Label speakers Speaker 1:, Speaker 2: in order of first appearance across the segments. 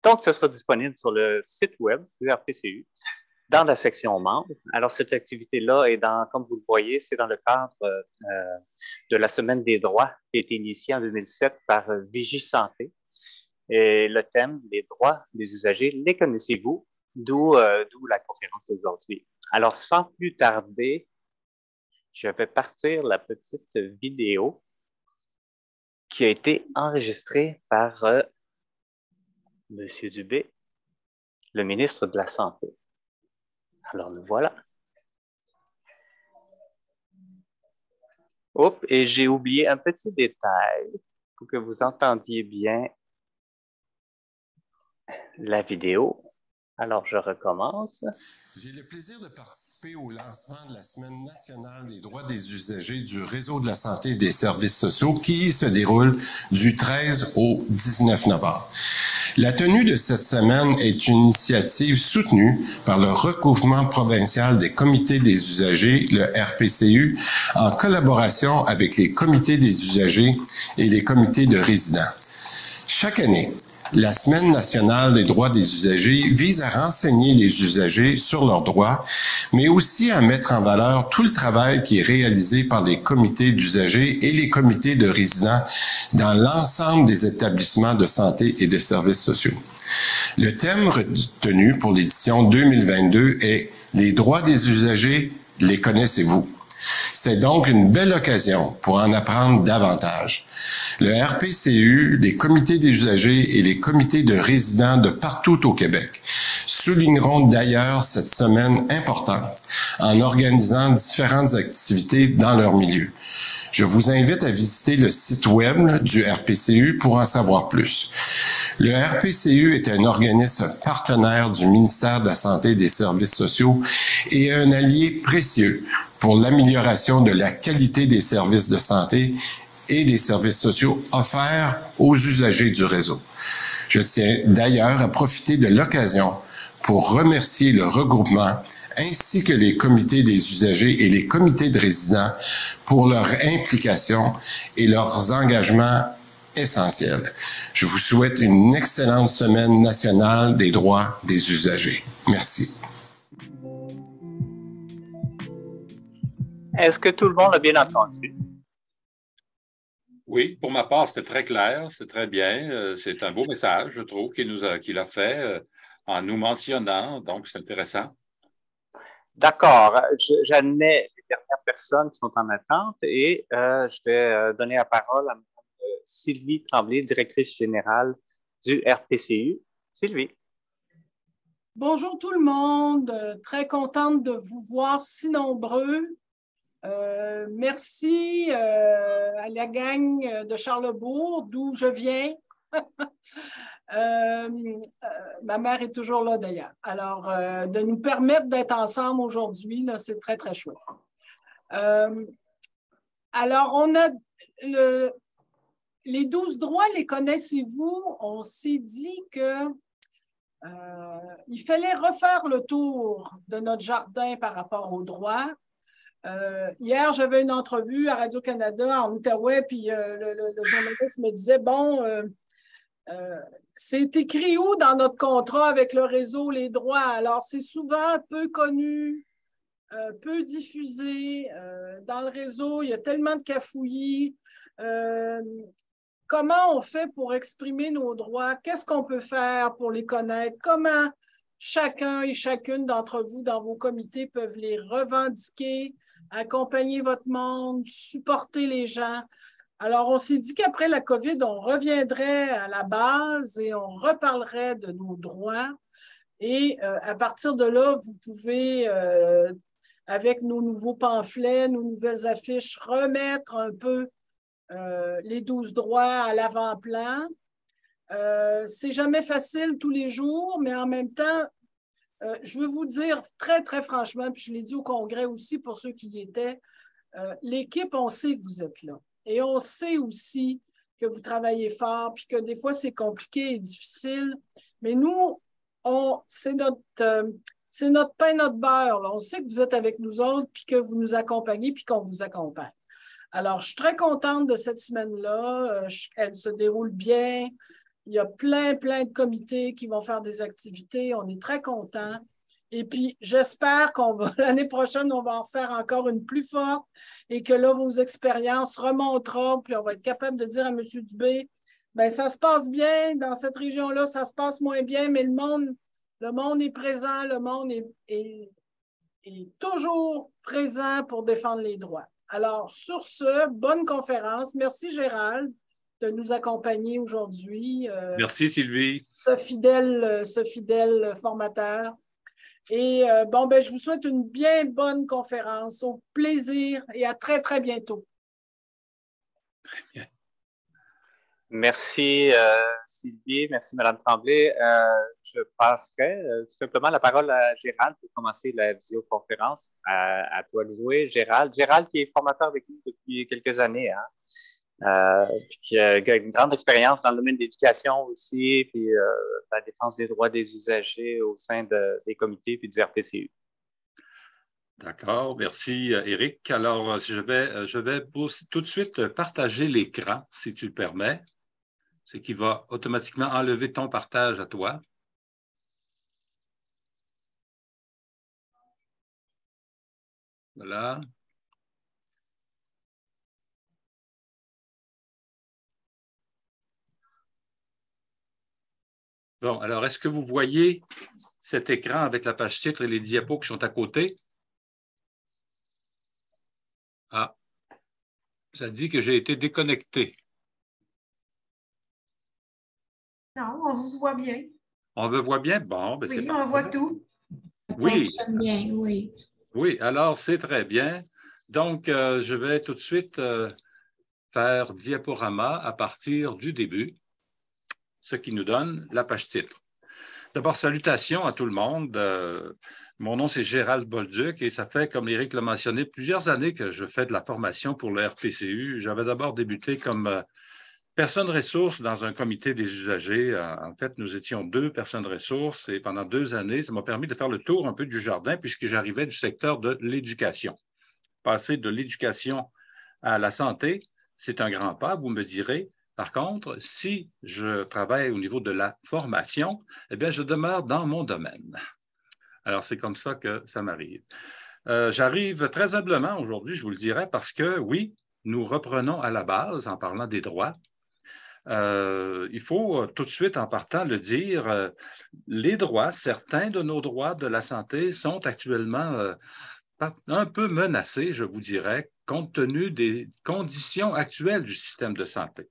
Speaker 1: Donc, ce sera disponible sur le site web du RPCU dans la section membres. Alors, cette activité-là est dans, comme vous le voyez, c'est dans le cadre de la Semaine des droits qui a été initiée en 2007 par Vigie Santé. Et le thème, les droits des usagers, les connaissez-vous? D'où la conférence d'aujourd'hui. Alors, sans plus tarder, je vais partir la petite vidéo qui a été enregistrée par M. Dubé, le ministre de la Santé. Alors, le voilà. Oups, et j'ai oublié un petit détail pour que vous entendiez bien la vidéo. Alors, je recommence.
Speaker 2: J'ai le plaisir de participer au lancement de la Semaine nationale des droits des usagers du Réseau de la santé et des services sociaux qui se déroule du 13 au 19 novembre. La tenue de cette semaine est une initiative soutenue par le Regroupement provincial des comités des usagers, le RPCU, en collaboration avec les comités des usagers et les comités de résidents. Chaque année, la Semaine nationale des droits des usagers vise à renseigner les usagers sur leurs droits, mais aussi à mettre en valeur tout le travail qui est réalisé par les comités d'usagers et les comités de résidents dans l'ensemble des établissements de santé et de services sociaux. Le thème retenu pour l'édition 2022 est « Les droits des usagers, les connaissez-vous ?» C'est donc une belle occasion pour en apprendre davantage. Le RPCU, les comités des usagers et les comités de résidents de partout au Québec souligneront d'ailleurs cette semaine importante en organisant différentes activités dans leur milieu. Je vous invite à visiter le site web du RPCU pour en savoir plus. Le RPCU est un organisme partenaire du ministère de la Santé et des Services sociaux et un allié précieux pour l'amélioration de la qualité des services de santé et des services sociaux offerts aux usagers du réseau. Je tiens d'ailleurs à profiter de l'occasion pour remercier le regroupement ainsi que les comités des usagers et les comités de résidents pour leur implication et leurs engagements essentiels. Je vous souhaite une excellente semaine nationale des droits des usagers. Merci.
Speaker 1: Est-ce que tout le monde a bien entendu?
Speaker 3: Oui, pour ma part, c'était très clair, c'est très bien. C'est un beau message, je trouve, qu'il a fait en nous mentionnant, donc c'est intéressant.
Speaker 1: D'accord. J'admets les dernières personnes qui sont en attente et je vais donner la parole à Sylvie Tremblay, directrice générale du RPCU. Sylvie.
Speaker 4: Bonjour tout le monde, très contente de vous voir si nombreux. Merci à la gang de Charlesbourg, d'où je viens. Ma mère est toujours là d'ailleurs. Alors, de nous permettre d'être ensemble aujourd'hui, c'est très, très chouette. Alors, on a les 12 droits, les connaissez-vous? On s'est dit que il fallait refaire le tour de notre jardin par rapport aux droits. Hier, j'avais une entrevue à Radio-Canada en Outaouais, puis le journaliste me disait, bon, c'est écrit où dans notre contrat avec le réseau, les droits? Alors, c'est souvent peu connu, peu diffusé. Dans le réseau, il y a tellement de cafouillis. Comment on fait pour exprimer nos droits? Qu'est-ce qu'on peut faire pour les connaître? Comment chacun et chacune d'entre vous dans vos comités peuvent les revendiquer, accompagner votre monde, supporter les gens? Alors, on s'est dit qu'après la COVID, on reviendrait à la base et on reparlerait de nos droits. Et à partir de là, vous pouvez, avec nos nouveaux pamphlets, nos nouvelles affiches, remettre un peu les 12 droits à l'avant-plan. C'est jamais facile tous les jours, mais en même temps, je veux vous dire très, très franchement, puis je l'ai dit au congrès aussi pour ceux qui y étaient, l'équipe, on sait que vous êtes là. Et on sait aussi que vous travaillez fort, puis que des fois, c'est compliqué et difficile. Mais nous, c'est notre pain, notre beurre. Là. On sait que vous êtes avec nous autres, puis que vous nous accompagnez, puis qu'on vous accompagne. Alors, je suis très contente de cette semaine-là. Elle se déroule bien. Il y a plein de comités qui vont faire des activités. On est très contents. Et puis, j'espère qu'on va, l'année prochaine, on va en faire encore une plus forte et que là, vos expériences remonteront, puis on va être capable de dire à M. Dubé, bien, ça se passe bien, dans cette région-là, ça se passe moins bien, mais le monde est présent, le monde est toujours présent pour défendre les droits. Alors, sur ce, bonne conférence. Merci, Gérald, de nous accompagner aujourd'hui.
Speaker 3: Merci, Sylvie.
Speaker 4: Ce fidèle formateur. Et bon, ben, je vous souhaite une bien bonne conférence. Au plaisir et à très, très bientôt.
Speaker 3: Très bien.
Speaker 1: Merci, Sylvie. Merci, Mme Tremblay. Je passerai simplement la parole à Gérald pour commencer la visioconférence. À toi de jouer, Gérald. Gérald qui est formateur avec nous depuis quelques années, hein? Puis qui a une grande expérience dans le domaine de l'éducation aussi, puis la défense des droits des usagers au sein des comités puis du RPCU.
Speaker 3: D'accord, merci Éric. Alors, je vais tout de suite partager l'écran, si tu le permets. C'est qu'il va automatiquement enlever ton partage à toi. Voilà. Bon, alors, est-ce que vous voyez cet écran avec la page titre et les diapos qui sont à côté? Ah, ça dit que j'ai été déconnecté.
Speaker 5: Non, on vous voit bien.
Speaker 3: On me voit bien? Bon, ben
Speaker 5: oui, on voit tout.
Speaker 3: Oui.
Speaker 5: Ça fonctionne bien, oui.
Speaker 3: Oui, alors c'est très bien. Donc, je vais tout de suite faire diaporama à partir du début, ce qui nous donne la page titre. D'abord, salutations à tout le monde. Mon nom, c'est Gérald Bolduc et ça fait, comme Éric l'a mentionné, plusieurs années que je fais de la formation pour le RPCU. J'avais d'abord débuté comme personne ressource dans un comité des usagers. En fait, nous étions 2 personnes ressources et pendant 2 années, ça m'a permis de faire le tour un peu du jardin puisque j'arrivais du secteur de l'éducation. Passer de l'éducation à la santé, c'est un grand pas, vous me direz. Par contre, si je travaille au niveau de la formation, eh bien, je demeure dans mon domaine. Alors, c'est comme ça que ça m'arrive. J'arrive très humblement aujourd'hui, je vous le dirais, parce que oui, nous reprenons à la base en parlant des droits. Il faut tout de suite en partant le dire, les droits, certains de nos droits de la santé sont actuellement un peu menacés, je vous dirais, compte tenu des conditions actuelles du système de santé.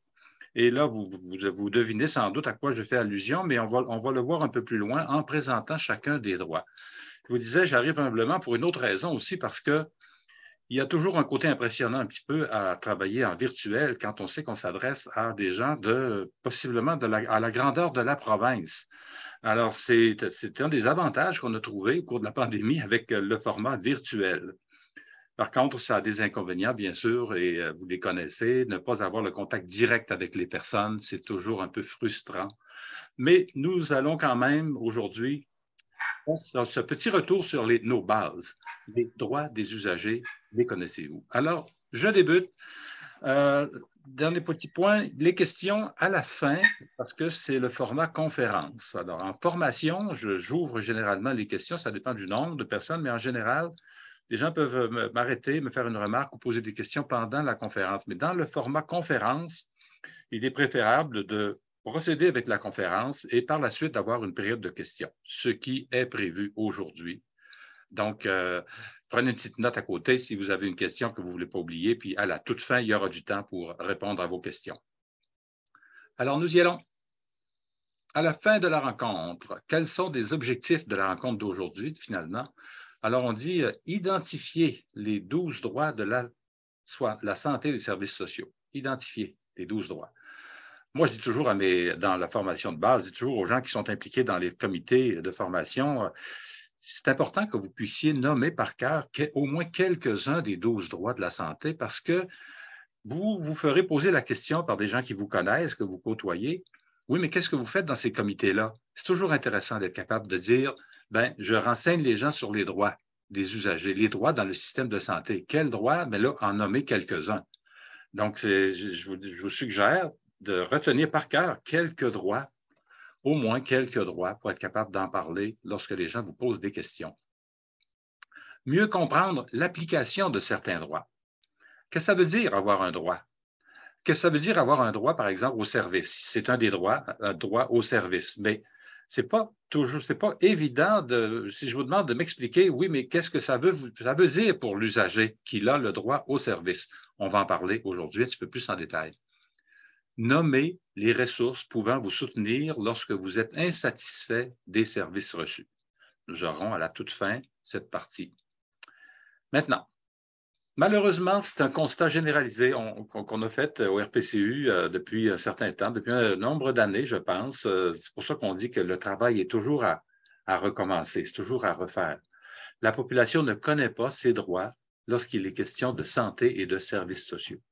Speaker 3: Et là, vous devinez sans doute à quoi je fais allusion, mais on va le voir un peu plus loin en présentant chacun des droits. Je vous disais, j'arrive humblement pour une autre raison aussi, parce que il y a toujours un côté impressionnant un petit peu à travailler en virtuel quand on sait qu'on s'adresse à des gens possiblement à la grandeur de la province. Alors, c'est un des avantages qu'on a trouvé au cours de la pandémie avec le format virtuel. Par contre, ça a des inconvénients, bien sûr, et vous les connaissez. Ne pas avoir le contact direct avec les personnes, c'est toujours un peu frustrant. Mais nous allons quand même aujourd'hui faire ce petit retour sur nos bases. Les droits des usagers, les connaissez-vous? Alors, je débute. Dernier petit point, les questions à la fin, parce que c'est le format conférence. Alors, en formation, j'ouvre généralement les questions, ça dépend du nombre de personnes, mais en général, les gens peuvent m'arrêter, me faire une remarque ou poser des questions pendant la conférence. Mais dans le format conférence, il est préférable de procéder avec la conférence et par la suite d'avoir une période de questions, ce qui est prévu aujourd'hui. Donc, prenez une petite note à côté si vous avez une question que vous ne voulez pas oublier, puis à la toute fin, il y aura du temps pour répondre à vos questions. Alors, nous y allons. À la fin de la rencontre, quels sont les objectifs de la rencontre d'aujourd'hui, finalement? Alors, on dit identifier les 12 droits de soit la santé et les services sociaux. Identifier les 12 droits. Moi, je dis toujours dans la formation de base, je dis toujours aux gens qui sont impliqués dans les comités de formation, c'est important que vous puissiez nommer par cœur au moins quelques-uns des 12 droits de la santé parce que vous ferez poser la question par des gens qui vous connaissent, que vous côtoyez. Oui, mais qu'est-ce que vous faites dans ces comités-là? C'est toujours intéressant d'être capable de dire, bien, je renseigne les gens sur les droits des usagers, les droits dans le système de santé. Quels droits? Bien là, en nommer quelques-uns. Donc, je vous suggère de retenir par cœur quelques droits, au moins quelques droits, pour être capable d'en parler lorsque les gens vous posent des questions. Mieux comprendre l'application de certains droits. Qu'est-ce que ça veut dire avoir un droit? Qu'est-ce que ça veut dire avoir un droit, par exemple, au service? C'est un des droits, un droit au service. Mais c'est pas évident si je vous demande de m'expliquer, oui, mais qu'est-ce que ça veut dire pour l'usager qu'il a le droit au service? On va en parler aujourd'hui un petit peu plus en détail. Nommez les ressources pouvant vous soutenir lorsque vous êtes insatisfait des services reçus. Nous aurons à la toute fin cette partie. Maintenant, malheureusement, c'est un constat généralisé qu'on a fait au RPCU depuis un certain temps, depuis un nombre d'années, je pense. C'est pour ça qu'on dit que le travail est toujours à recommencer, c'est toujours à refaire. La population ne connaît pas ses droits lorsqu'il est question de santé et de services sociaux.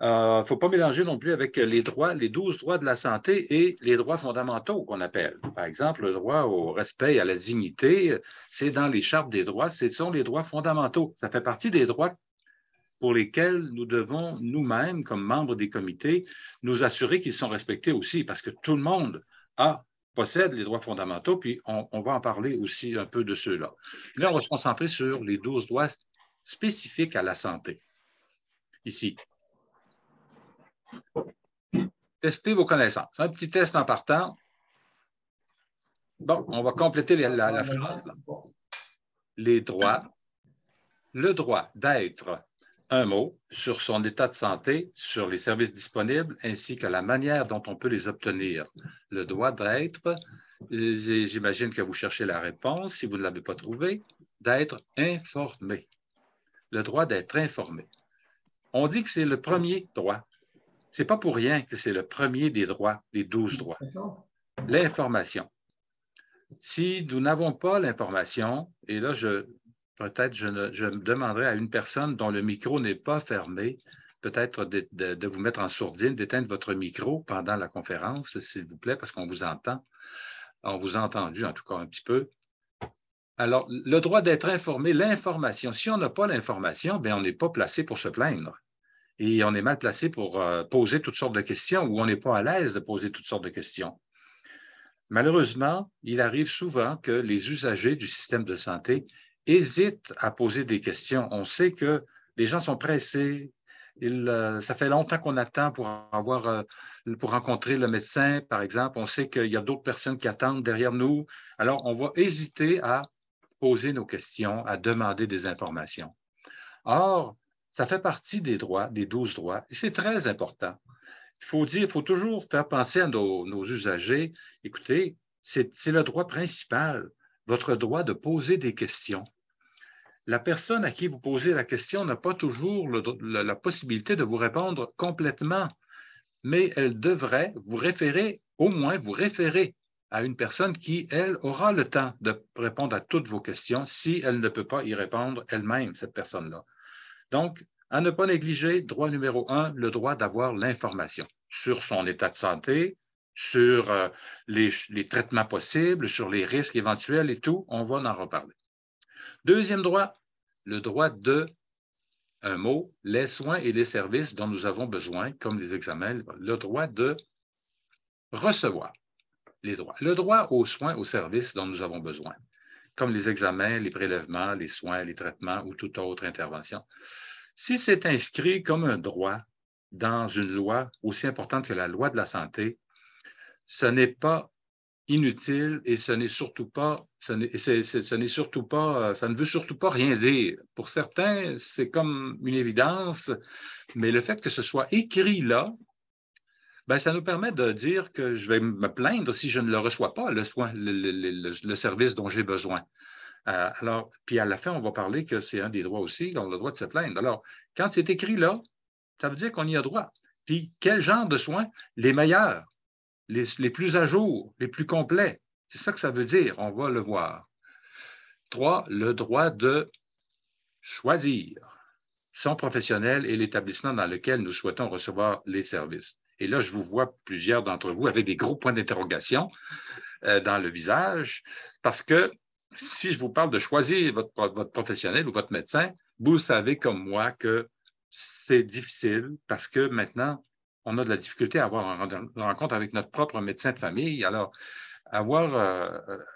Speaker 3: Il ne faut pas mélanger non plus avec les 12 droits de la santé et les droits fondamentaux qu'on appelle. Par exemple, le droit au respect et à la dignité, c'est dans les chartes des droits, ce sont les droits fondamentaux. Ça fait partie des droits pour lesquels nous devons nous-mêmes, comme membres des comités, nous assurer qu'ils sont respectés aussi, parce que tout le monde possède les droits fondamentaux, puis on va en parler aussi un peu de ceux-là. Là, on va se concentrer sur les 12 droits spécifiques à la santé. Ici. Testez vos connaissances. Un petit test en partant. Bon, on va compléter la phrase. Les droits. Le droit d'être un mot sur son état de santé, sur les services disponibles, ainsi que la manière dont on peut les obtenir. Le droit d'être, j'imagine que vous cherchez la réponse, si vous ne l'avez pas trouvé, d'être informé. Le droit d'être informé. On dit que c'est le premier droit. Ce n'est pas pour rien que c'est le premier des droits, des 12 droits. L'information. Si nous n'avons pas l'information, et là, peut-être je me demanderai à une personne dont le micro n'est pas fermé, peut-être de vous mettre en sourdine, d'éteindre votre micro pendant la conférence, s'il vous plaît, parce qu'on vous entend. On vous a entendu, en tout cas, un petit peu. Alors, le droit d'être informé, l'information. Si on n'a pas l'information, bien, on n'est pas placé pour se plaindre. Et on est mal placé pour poser toutes sortes de questions ou on n'est pas à l'aise de poser toutes sortes de questions. Malheureusement, il arrive souvent que les usagers du système de santé hésitent à poser des questions. On sait que les gens sont pressés. Ça fait longtemps qu'on attend pour rencontrer le médecin, par exemple. On sait qu'il y a d'autres personnes qui attendent derrière nous. Alors, on va hésiter à poser nos questions, à demander des informations. Or, ça fait partie des droits, des 12 droits, et c'est très important. Il faut toujours faire penser à nos usagers, écoutez, c'est le droit principal, votre droit de poser des questions. La personne à qui vous posez la question n'a pas toujours la possibilité de vous répondre complètement, mais elle devrait au moins vous référer à une personne qui, elle, aura le temps de répondre à toutes vos questions si elle ne peut pas y répondre elle-même, cette personne-là. Donc, à ne pas négliger, droit numéro 1, le droit d'avoir l'information sur son état de santé, sur les traitements possibles, sur les risques éventuels et tout. On va en reparler. Deuxième droit, le droit de, un mot, les soins et les services dont nous avons besoin, comme les examens, le droit de recevoir les droits. Le droit aux soins, aux services dont nous avons besoin, comme les examens, les prélèvements, les soins, les traitements ou toute autre intervention. Si c'est inscrit comme un droit dans une loi aussi importante que la loi de la santé, ce n'est pas inutile et ça ne veut surtout pas rien dire. Pour certains, c'est comme une évidence, mais le fait que ce soit écrit là, ben, ça nous permet de dire que je vais me plaindre si je ne le reçois pas, le soin, le service dont j'ai besoin. Alors, puis à la fin, on va parler que c'est un des droits aussi, on a le droit de se plaindre. Alors, quand c'est écrit là, ça veut dire qu'on y a droit. Puis, quel genre de soins? Les meilleurs, les plus à jour, les plus complets. C'est ça que ça veut dire, on va le voir. 3, le droit de choisir son professionnel et l'établissement dans lequel nous souhaitons recevoir les services. Et là, je vous vois plusieurs d'entre vous avec des gros points d'interrogation dans le visage, parce que si je vous parle de choisir votre professionnel ou votre médecin, vous savez comme moi que c'est difficile parce que maintenant, on a de la difficulté à avoir une rencontre avec notre propre médecin de famille. Alors, avoir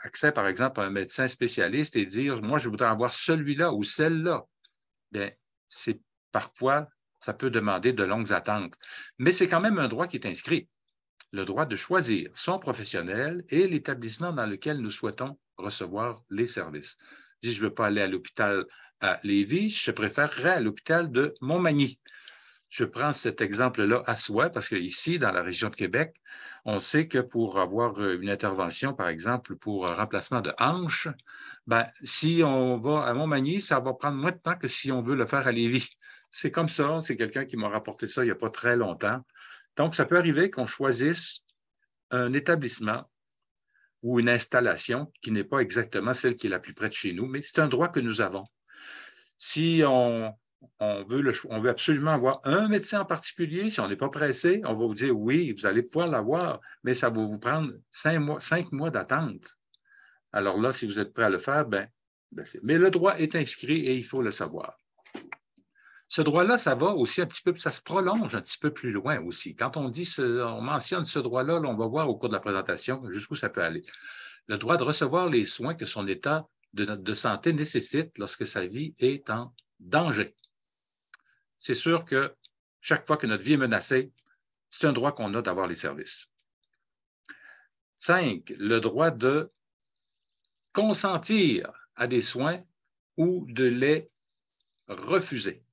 Speaker 3: accès, par exemple, à un médecin spécialiste et dire, moi, je voudrais avoir celui-là ou celle-là, bien, c'est parfois, ça peut demander de longues attentes. Mais c'est quand même un droit qui est inscrit, le droit de choisir son professionnel et l'établissement dans lequel nous souhaitons recevoir les services. Si je ne veux pas aller à l'hôpital à Lévis, je préférerais à l'hôpital de Montmagny. Je prends cet exemple-là à soi parce qu'ici, dans la région de Québec, on sait que pour avoir une intervention, par exemple, pour un remplacement de hanche, ben, si on va à Montmagny, ça va prendre moins de temps que si on veut le faire à Lévis. C'est comme ça, c'est quelqu'un qui m'a rapporté ça il n'y a pas très longtemps. Donc, ça peut arriver qu'on choisisse un établissement ou une installation qui n'est pas exactement celle qui est la plus près de chez nous, mais c'est un droit que nous avons. Si on veut absolument avoir un médecin en particulier, si on n'est pas pressé, on va vous dire oui, vous allez pouvoir l'avoir, mais ça va vous prendre 5 mois d'attente. Alors là, si vous êtes prêt à le faire, mais le droit est inscrit et il faut le savoir. Ce droit-là, ça va aussi un petit peu, ça se prolonge un petit peu plus loin aussi. Quand on mentionne ce droit-là, on va voir au cours de la présentation jusqu'où ça peut aller. Le droit de recevoir les soins que son état de santé nécessite lorsque sa vie est en danger. C'est sûr que chaque fois que notre vie est menacée, c'est un droit qu'on a d'avoir les services. 5, le droit de consentir à des soins ou de les refuser.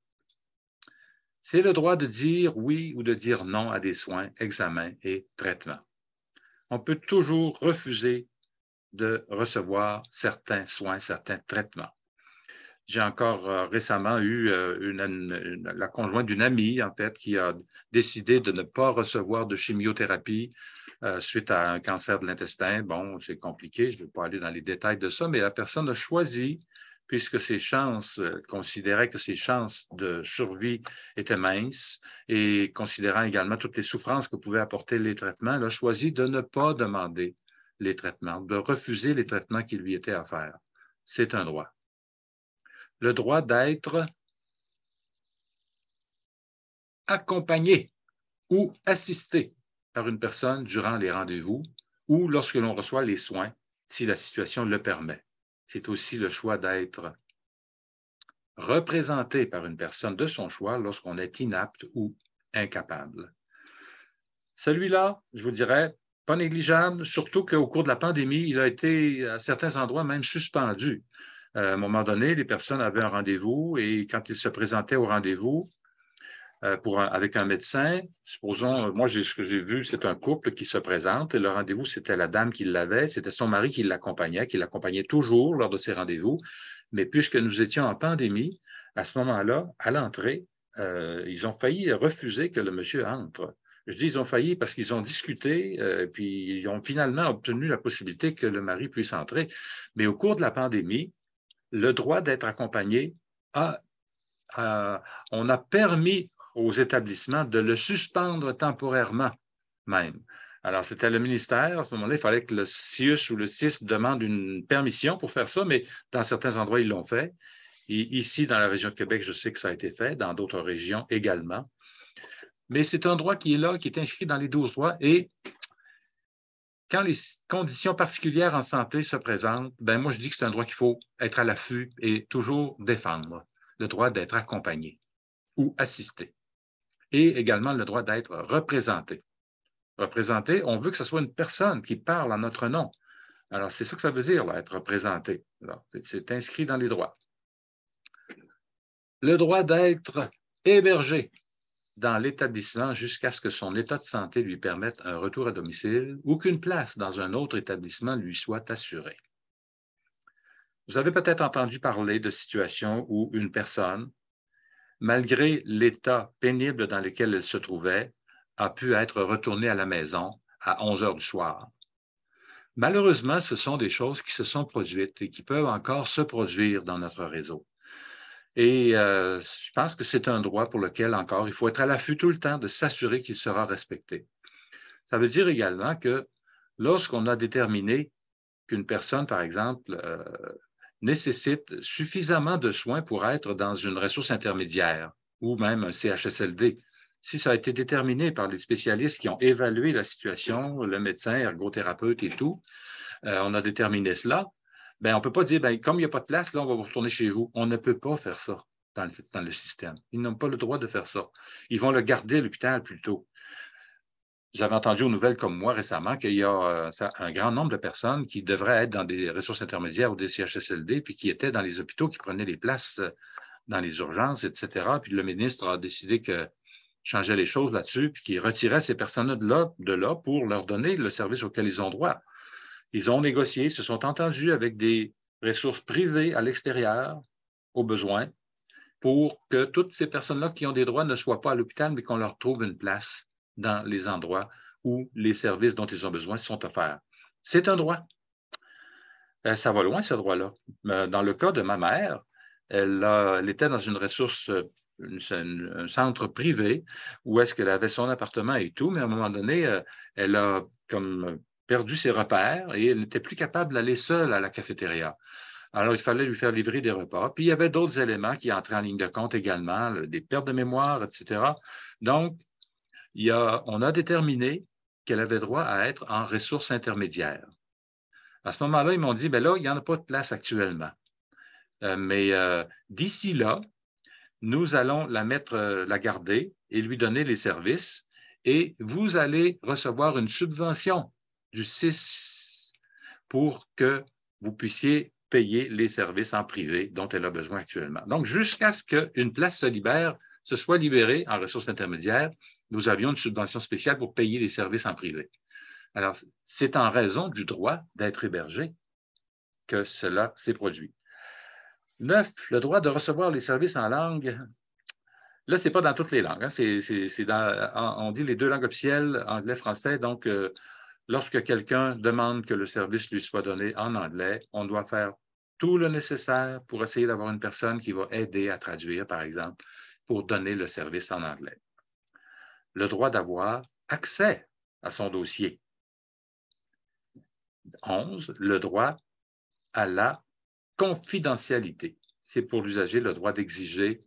Speaker 3: C'est le droit de dire oui ou de dire non à des soins, examens et traitements. On peut toujours refuser de recevoir certains soins, certains traitements. J'ai encore récemment eu la conjointe d'une amie, en fait, qui a décidé de ne pas recevoir de chimiothérapie suite à un cancer de l'intestin. Bon, c'est compliqué, je ne vais pas aller dans les détails de ça, mais la personne a choisi, puisque ses chances, considérait que ses chances de survie étaient minces et considérant également toutes les souffrances que pouvaient apporter les traitements, elle a choisi de ne pas demander les traitements, de refuser les traitements qui lui étaient offerts. C'est un droit. Le droit d'être accompagné ou assisté par une personne durant les rendez-vous ou lorsque l'on reçoit les soins, si la situation le permet. C'est aussi le choix d'être représenté par une personne de son choix lorsqu'on est inapte ou incapable. Celui-là, je vous dirais, pas négligeable, surtout qu'au cours de la pandémie, il a été à certains endroits même suspendu. À un moment donné, les personnes avaient un rendez-vous et quand ils se présentaient au rendez-vous avec un médecin, supposons, moi, ce que j'ai vu, c'est un couple qui se présente et le rendez-vous, c'était la dame qui l'avait, c'était son mari qui l'accompagnait toujours lors de ses rendez-vous. Mais puisque nous étions en pandémie, à ce moment-là, à l'entrée, ils ont failli refuser que le monsieur entre. Je dis ils ont failli parce qu'ils ont discuté, puis ils ont finalement obtenu la possibilité que le mari puisse entrer. Mais au cours de la pandémie, le droit d'être accompagné, on a permis aux établissements de le suspendre temporairement même. Alors, c'était le ministère, à ce moment-là, il fallait que le CIUS ou le CIS demande une permission pour faire ça, mais dans certains endroits, ils l'ont fait. Et ici, dans la région de Québec, je sais que ça a été fait, dans d'autres régions également. Mais c'est un droit qui est là, qui est inscrit dans les 12 droits et quand les conditions particulières en santé se présentent, moi, je dis que c'est un droit qu'il faut être à l'affût et toujours défendre, le droit d'être accompagné ou assisté et également le droit d'être représenté. Représenté, on veut que ce soit une personne qui parle en notre nom. Alors, c'est ça que ça veut dire, là, être représenté. C'est inscrit dans les droits. Le droit d'être hébergé dans l'établissement jusqu'à ce que son état de santé lui permette un retour à domicile ou qu'une place dans un autre établissement lui soit assurée. Vous avez peut-être entendu parler de situations où une personne, malgré l'état pénible dans lequel elle se trouvait, a pu être retournée à la maison à 11 heures du soir. Malheureusement, ce sont des choses qui se sont produites et qui peuvent encore se produire dans notre réseau. Et je pense que c'est un droit pour lequel encore il faut être à l'affût tout le temps de s'assurer qu'il sera respecté. Ça veut dire également que lorsqu'on a déterminé qu'une personne, par exemple, nécessite suffisamment de soins pour être dans une ressource intermédiaire ou même un CHSLD, si ça a été déterminé par les spécialistes qui ont évalué la situation, le médecin, ergothérapeute et tout, on a déterminé cela, ben, on ne peut pas dire, ben, comme il n'y a pas de place, là, on va vous retourner chez vous. On ne peut pas faire ça dans le système. Ils n'ont pas le droit de faire ça. Ils vont le garder à l'hôpital plutôt. J'avais entendu aux nouvelles comme moi récemment qu'il y a un grand nombre de personnes qui devraient être dans des ressources intermédiaires ou des CHSLD, puis qui étaient dans les hôpitaux, qui prenaient les places dans les urgences, etc. Puis le ministre a décidé que changeait les choses là-dessus, puis qu'il retirait ces personnes de là pour leur donner le service auquel ils ont droit. Ils ont négocié, se sont entendus avec des ressources privées à l'extérieur, au besoin, pour que toutes ces personnes-là qui ont des droits ne soient pas à l'hôpital, mais qu'on leur trouve une place dans les endroits où les services dont ils ont besoin sont offerts. C'est un droit. Ça va loin, ce droit-là. Dans le cas de ma mère, elle était dans une ressource, un centre privé où est-ce qu'elle avait son appartement et tout, mais à un moment donné, elle a comme perdu ses repères et elle n'était plus capable d'aller seule à la cafétéria. Alors, il fallait lui faire livrer des repas. Puis, il y avait d'autres éléments qui entraient en ligne de compte également, des pertes de mémoire, etc. Donc, on a déterminé qu'elle avait droit à être en ressources intermédiaires. À ce moment-là, ils m'ont dit, bien là, il n'y en a pas de place actuellement. Mais d'ici là, nous allons la garder et lui donner les services et vous allez recevoir une subvention du CIS pour que vous puissiez payer les services en privé dont elle a besoin actuellement. Donc, jusqu'à ce qu'une place se soit libérée en ressources intermédiaires, nous avions une subvention spéciale pour payer les services en privé. Alors, c'est en raison du droit d'être hébergé que cela s'est produit. 9, le droit de recevoir les services en langue. Là, ce n'est pas dans toutes les langues. Hein. On dit les 2 langues officielles, anglais, français. Donc, lorsque quelqu'un demande que le service lui soit donné en anglais, on doit faire tout le nécessaire pour essayer d'avoir une personne qui va aider à traduire, par exemple, pour donner le service en anglais. Le droit d'avoir accès à son dossier. 11, le droit à la confidentialité. C'est pour l'usager le droit d'exiger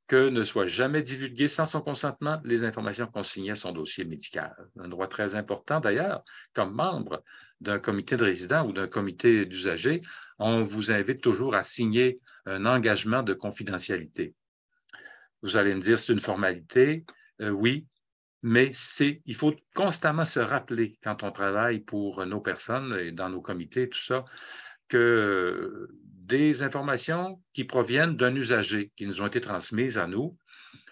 Speaker 3: que ne soient jamais divulguées sans son consentement les informations consignées à son dossier médical. Un droit très important d'ailleurs, comme membre d'un comité de résidents ou d'un comité d'usagers, on vous invite toujours à signer un engagement de confidentialité. Vous allez me dire, c'est une formalité, oui, mais il faut constamment se rappeler quand on travaille pour nos personnes et dans nos comités, tout ça, que des informations qui proviennent d'un usager, qui nous ont été transmises à nous,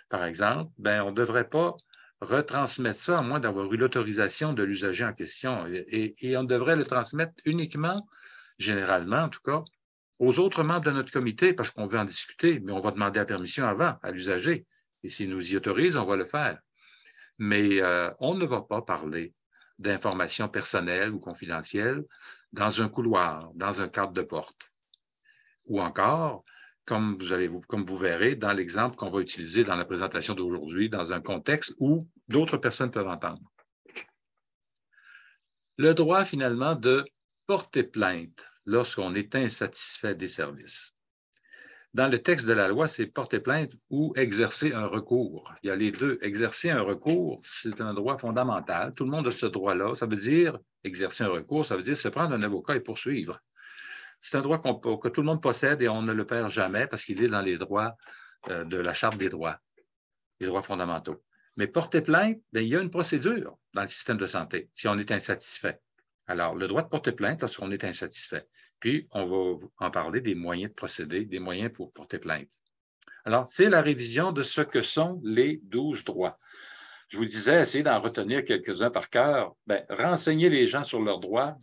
Speaker 3: par exemple, ben, on ne devrait pas retransmettre ça à moins d'avoir eu l'autorisation de l'usager en question. Et on devrait le transmettre uniquement, généralement en tout cas, aux autres membres de notre comité parce qu'on veut en discuter, mais on va demander la permission avant à l'usager. Et s'il nous y autorise, on va le faire. Mais on ne va pas parler d'informations personnelles ou confidentielles dans un couloir, dans un cadre de porte. Ou encore, comme vous verrez, dans l'exemple qu'on va utiliser dans la présentation d'aujourd'hui, dans un contexte où d'autres personnes peuvent entendre. Le droit, finalement, de porter plainte lorsqu'on est insatisfait des services. Dans le texte de la loi, c'est porter plainte ou exercer un recours. Il y a les deux. Exercer un recours, c'est un droit fondamental. Tout le monde a ce droit-là. Ça veut dire, exercer un recours, ça veut dire se prendre un avocat et poursuivre. C'est un droit que tout le monde possède et on ne le perd jamais parce qu'il est dans les droits de la Charte des droits, les droits fondamentaux. Mais porter plainte, bien, il y a une procédure dans le système de santé si on est insatisfait. Alors, le droit de porter plainte lorsqu'on est insatisfait. Puis, on va en parler des moyens de procéder, des moyens pour porter plainte. Alors, c'est la révision de ce que sont les 12 droits. Je vous disais, essayez d'en retenir quelques-uns par cœur. Bien, renseigner les gens sur leurs droits,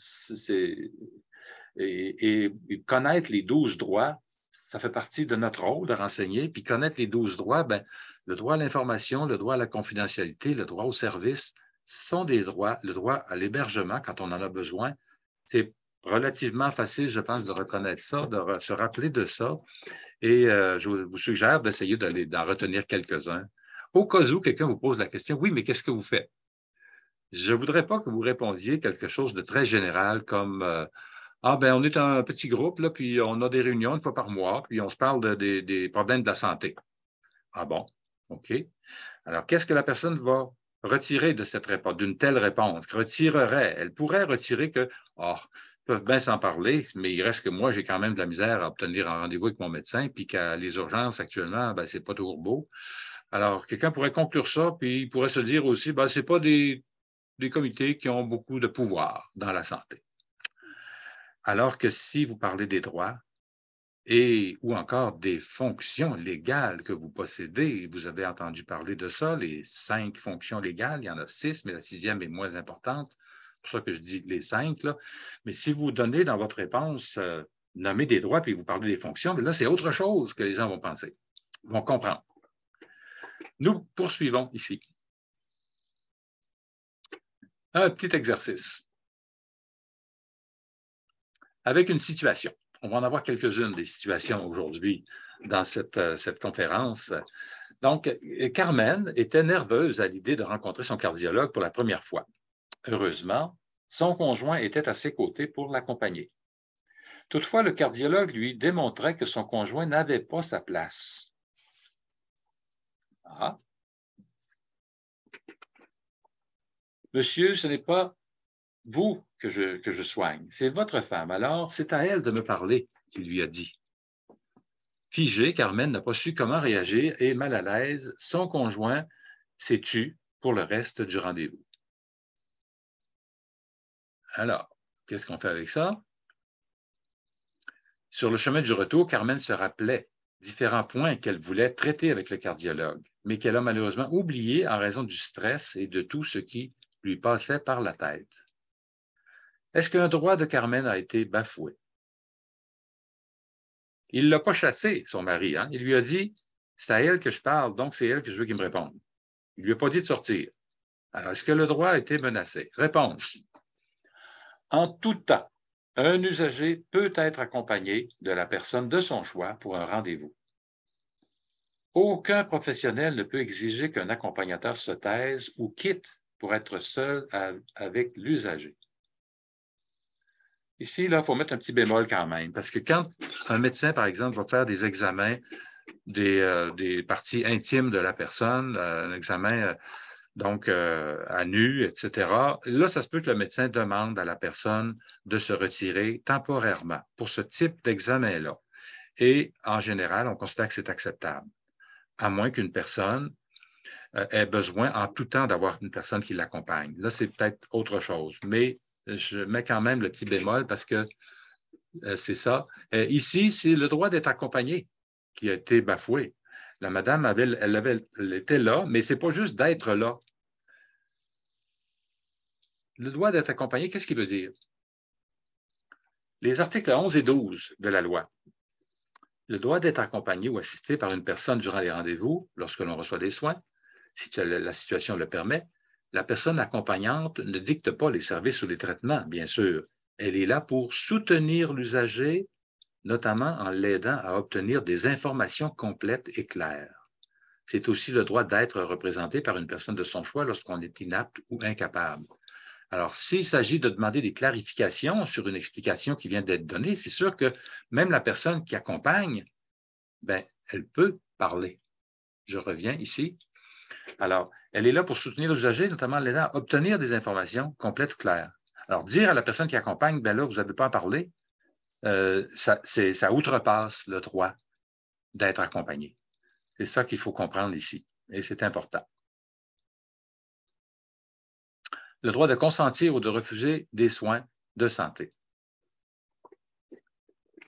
Speaker 3: et connaître les 12 droits, ça fait partie de notre rôle de renseigner. Puis connaître les 12 droits, bien, le droit à l'information, le droit à la confidentialité, le droit au service, sont des droits. Le droit à l'hébergement, quand on en a besoin, c'est relativement facile, je pense, de reconnaître ça, de se rappeler de ça. Et je vous suggère d'essayer d'en retenir quelques-uns. Au cas où quelqu'un vous pose la question, oui, mais qu'est-ce que vous faites? Je ne voudrais pas que vous répondiez quelque chose de très général comme ah, ben on est un petit groupe, là, puis on a des réunions une fois par mois, puis on se parle des problèmes de la santé. Ah bon? OK. Alors, qu'est-ce que la personne va retirer de cette réponse, d'une telle réponse? Retirerait, elle pourrait retirer que, oh, ils peuvent bien s'en parler, mais il reste que moi, j'ai quand même de la misère à obtenir un rendez-vous avec mon médecin, puis qu'à les urgences actuellement, ben, c'est pas toujours beau. Alors, quelqu'un pourrait conclure ça, puis il pourrait se dire aussi, ben, c'est pas des comités qui ont beaucoup de pouvoir dans la santé. Alors que si vous parlez des droits, ou encore des fonctions légales que vous possédez. Vous avez entendu parler de ça, les 5 fonctions légales. Il y en a 6, mais la 6e est moins importante. C'est pour ça que je dis les 5. Là. Mais si vous donnez dans votre réponse, nommez des droits, puis vous parlez des fonctions, mais là, c'est autre chose que les gens vont penser, vont comprendre. Nous poursuivons ici. Un petit exercice. Avec une situation. On va en avoir quelques-unes des situations aujourd'hui dans cette conférence. Donc, Carmen était nerveuse à l'idée de rencontrer son cardiologue pour la première fois. Heureusement, son conjoint était à ses côtés pour l'accompagner. Toutefois, le cardiologue lui démontrait que son conjoint n'avait pas sa place. Ah. Monsieur, ce n'est pas vous que je soigne, c'est votre femme. Alors, c'est à elle de me parler, il lui a dit. Figée, Carmen n'a pas su comment réagir et, mal à l'aise, son conjoint s'est tu pour le reste du rendez-vous. Alors, qu'est-ce qu'on fait avec ça? Sur le chemin du retour, Carmen se rappelait différents points qu'elle voulait traiter avec le cardiologue, mais qu'elle a malheureusement oublié en raison du stress et de tout ce qui lui passait par la tête. Est-ce qu'un droit de Carmen a été bafoué? Il ne l'a pas chassé, son mari. Hein? Il lui a dit, c'est à elle que je parle, donc c'est elle que je veux qu'il me réponde. Il ne lui a pas dit de sortir. Alors, est-ce que le droit a été menacé? Réponse. En tout temps, un usager peut être accompagné de la personne de son choix pour un rendez-vous. Aucun professionnel ne peut exiger qu'un accompagnateur se taise ou quitte pour être seul avec l'usager. Ici, il faut mettre un petit bémol quand même, parce que quand un médecin, par exemple, va faire des examens des parties intimes de la personne, un examen à nu, etc., là, ça se peut que le médecin demande à la personne de se retirer temporairement pour ce type d'examen-là. Et en général, on considère que c'est acceptable, à moins qu'une personne ait besoin en tout temps d'avoir une personne qui l'accompagne. Là, c'est peut-être autre chose, mais je mets quand même le petit bémol parce que c'est ça. Ici, c'est le droit d'être accompagné qui a été bafoué. La madame, elle était là, mais ce n'est pas juste d'être là. Le droit d'être accompagné, qu'est-ce qu'il veut dire? Les articles 11 et 12 de la loi. Le droit d'être accompagné ou assisté par une personne durant les rendez-vous, lorsque l'on reçoit des soins, si la situation le permet, la personne accompagnante ne dicte pas les services ou les traitements, bien sûr. Elle est là pour soutenir l'usager, notamment en l'aidant à obtenir des informations complètes et claires. C'est aussi le droit d'être représenté par une personne de son choix lorsqu'on est inapte ou incapable. Alors, s'il s'agit de demander des clarifications sur une explication qui vient d'être donnée, c'est sûr que même la personne qui accompagne, ben, elle peut parler. Je reviens ici. Alors, elle est là pour soutenir l'usager, notamment l'aidant à obtenir des informations complètes ou claires. Alors, dire à la personne qui accompagne, ben là, vous n'avez pas à parler, ça outrepasse le droit d'être accompagné. C'est ça qu'il faut comprendre ici, et c'est important. Le droit de consentir ou de refuser des soins de santé.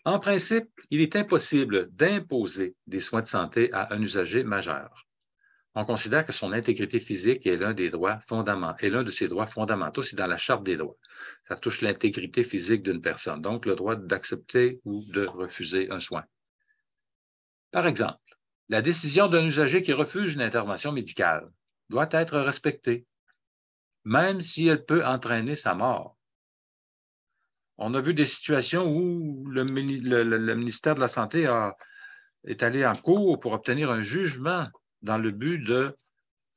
Speaker 3: En principe, il est impossible d'imposer des soins de santé à un usager majeur. On considère que son intégrité physique est l'un des droits fondamentaux, est l'un de ses droits fondamentaux, c'est dans la Charte des droits. Ça touche l'intégrité physique d'une personne, donc le droit d'accepter ou de refuser un soin. Par exemple, la décision d'un usager qui refuse une intervention médicale doit être respectée, même si elle peut entraîner sa mort. On a vu des situations où le ministère de la Santé est allé en cours pour obtenir un jugement dans le but de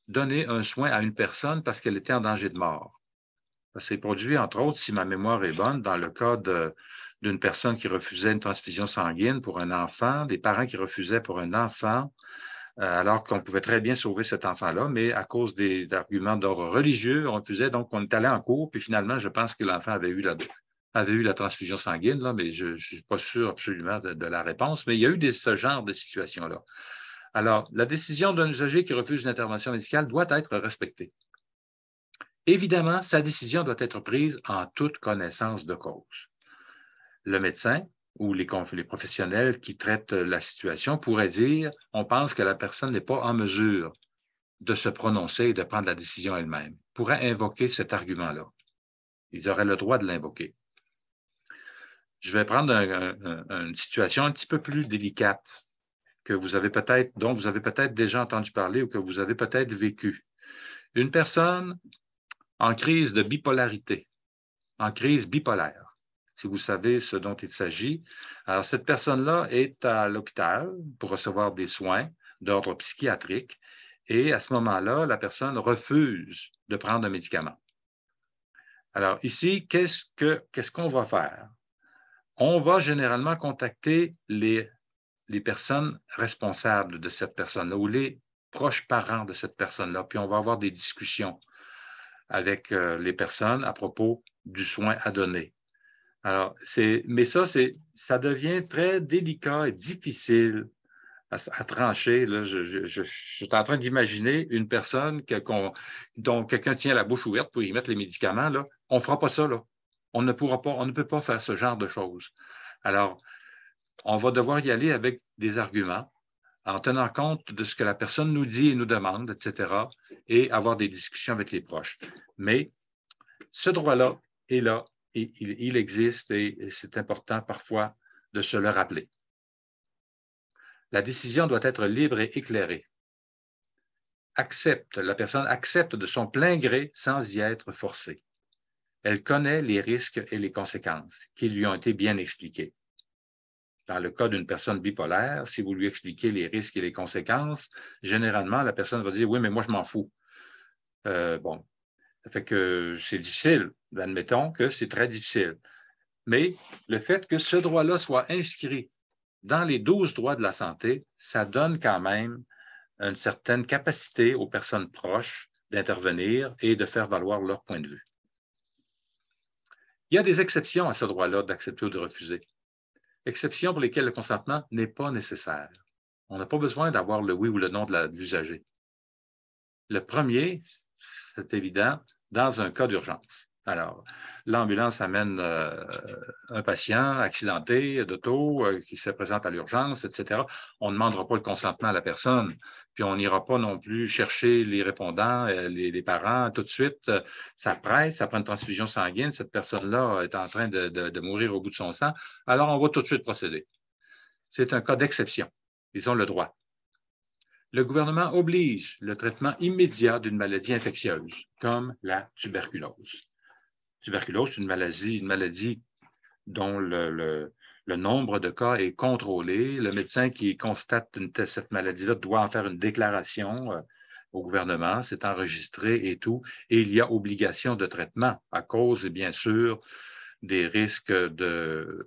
Speaker 3: donner un soin à une personne parce qu'elle était en danger de mort. Ça s'est produit, entre autres, si ma mémoire est bonne, dans le cas d'une personne qui refusait une transfusion sanguine pour un enfant, des parents qui refusaient pour un enfant alors qu'on pouvait très bien sauver cet enfant-là, mais à cause d'arguments d'ordre religieux, on refusait. Donc, on est allé en cours, puis finalement, je pense que l'enfant avait eu la transfusion sanguine, là, mais je ne suis pas sûr absolument de la réponse, mais il y a eu ce genre de situation-là. Alors, la décision d'un usager qui refuse une intervention médicale doit être respectée. Évidemment, sa décision doit être prise en toute connaissance de cause. Le médecin ou les professionnels qui traitent la situation pourraient dire « on pense que la personne n'est pas en mesure de se prononcer et de prendre la décision elle-même », pourraient invoquer cet argument-là. Ils auraient le droit de l'invoquer. Je vais prendre une situation un petit peu plus délicate dont vous avez peut-être déjà entendu parler ou que vous avez peut-être vécu. Une personne en crise de bipolarité, en crise bipolaire, si vous savez ce dont il s'agit. Alors, cette personne-là est à l'hôpital pour recevoir des soins d'ordre psychiatrique et à ce moment-là, la personne refuse de prendre un médicament. Alors, ici, qu'est-ce qu'on va faire? On va généralement contacter les personnes responsables de cette personne-là ou les proches parents de cette personne-là, puis on va avoir des discussions avec les personnes à propos du soin à donner. Alors, mais ça devient très délicat et difficile à trancher. Là, je suis en train d'imaginer une personne dont quelqu'un tient la bouche ouverte pour y mettre les médicaments. Là. On ne fera pas ça. Là. On ne peut pas faire ce genre de choses. Alors, on va devoir y aller avec des arguments, en tenant compte de ce que la personne nous dit et nous demande, etc., et avoir des discussions avec les proches. Mais ce droit-là est là, et il existe, et c'est important parfois de se le rappeler. La décision doit être libre et éclairée. La personne accepte de son plein gré sans y être forcée. Elle connaît les risques et les conséquences qui lui ont été bien expliqués. Dans le cas d'une personne bipolaire, si vous lui expliquez les risques et les conséquences, généralement, la personne va dire « oui, mais moi, je m'en fous ». Bon, ça fait que c'est difficile. Admettons que c'est très difficile. Mais le fait que ce droit-là soit inscrit dans les 12 droits de la santé, ça donne quand même une certaine capacité aux personnes proches d'intervenir et de faire valoir leur point de vue. Il y a des exceptions à ce droit-là d'accepter ou de refuser. Exceptions pour lesquelles le consentement n'est pas nécessaire. On n'a pas besoin d'avoir le oui ou le non de l'usager. Le premier, c'est évident, dans un cas d'urgence. Alors, l'ambulance amène un patient accidenté d'auto qui se présente à l'urgence, etc. On ne demandera pas le consentement à la personne, puis on n'ira pas non plus chercher les répondants, les parents tout de suite. Ça presse, ça prend une transfusion sanguine, cette personne-là est en train de mourir au bout de son sang, alors on va tout de suite procéder. C'est un cas d'exception. Ils ont le droit. Le gouvernement oblige le traitement immédiat d'une maladie infectieuse, comme la tuberculose. Tuberculose, c'est une maladie dont le nombre de cas est contrôlé. Le médecin qui constate cette maladie-là doit en faire une déclaration au gouvernement, c'est enregistré et tout, et il y a obligation de traitement à cause, bien sûr, des risques de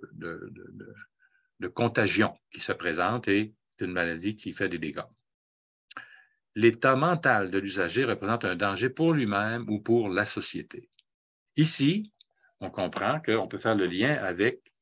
Speaker 3: contagion qui se présentent et c'est une maladie qui fait des dégâts. L'état mental de l'usager représente un danger pour lui-même ou pour la société. Ici, on comprend qu'on peut faire le lien avec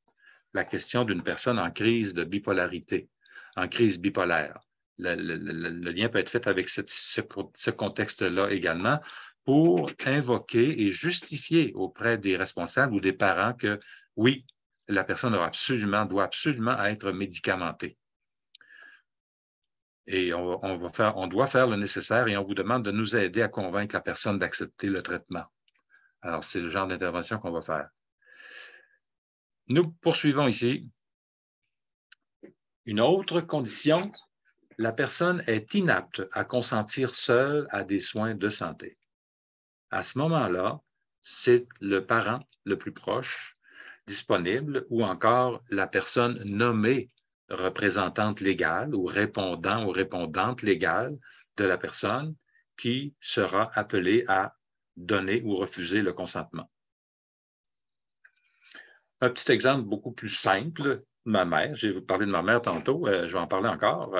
Speaker 3: la question d'une personne en crise de bipolarité, en crise bipolaire. Le lien peut être fait avec ce contexte-là également pour invoquer et justifier auprès des responsables ou des parents que, oui, la personne doit absolument être médicamentée. Et on doit faire le nécessaire et on vous demande de nous aider à convaincre la personne d'accepter le traitement. Alors, c'est le genre d'intervention qu'on va faire. Nous poursuivons ici. Une autre condition, la personne est inapte à consentir seule à des soins de santé. À ce moment-là, c'est le parent le plus proche disponible ou encore la personne nommée représentante légale ou répondant ou répondante légale de la personne qui sera appelée à donner ou refuser le consentement. Un petit exemple beaucoup plus simple, ma mère, j'ai parlé de ma mère tantôt, je vais en parler encore.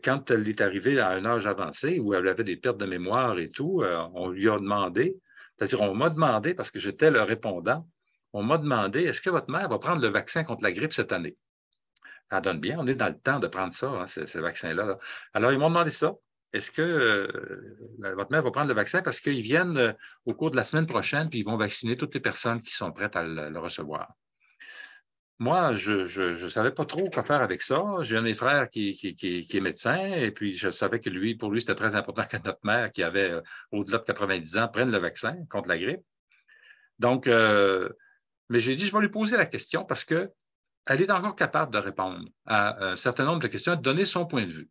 Speaker 3: Quand elle est arrivée à un âge avancé où elle avait des pertes de mémoire et tout, on lui a demandé, c'est-à-dire on m'a demandé, parce que j'étais le répondant, on m'a demandé, est-ce que votre mère va prendre le vaccin contre la grippe cette année? Ça donne bien, on est dans le temps de prendre ça, hein, ce vaccin-là. Là. Alors, ils m'ont demandé ça. Est-ce que votre mère va prendre le vaccin parce qu'ils viennent au cours de la semaine prochaine, puis ils vont vacciner toutes les personnes qui sont prêtes à le recevoir? Moi, je ne savais pas trop quoi faire avec ça. J'ai un de mes frères qui est médecin, et puis je savais que pour lui, c'était très important que notre mère, qui avait au-delà de 90 ans, prenne le vaccin contre la grippe. Donc, mais j'ai dit, je vais lui poser la question parce qu'elle est encore capable de répondre à un certain nombre de questions, de donner son point de vue.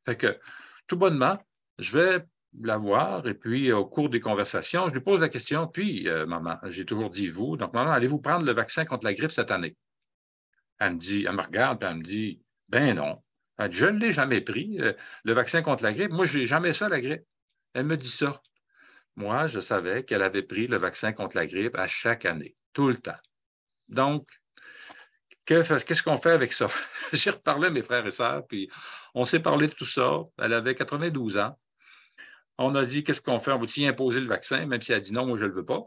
Speaker 3: Fait que, tout bonnement, je vais la voir, et puis au cours des conversations, je lui pose la question, puis, maman, j'ai toujours dit vous, donc maman, allez-vous prendre le vaccin contre la grippe cette année? Elle me regarde, puis elle me dit, ben non. Elle dit, je ne l'ai jamais pris, le vaccin contre la grippe. Moi, je n'ai jamais ça, la grippe. Elle me dit ça. Moi, je savais qu'elle avait pris le vaccin contre la grippe à chaque année, tout le temps. Donc, qu'est-ce qu'on fait avec ça? J'ai reparlé à mes frères et sœurs, puis on s'est parlé de tout ça. Elle avait 92 ans. On a dit, qu'est-ce qu'on fait? On va-t-y imposer le vaccin, même si elle a dit non, moi, je ne le veux pas.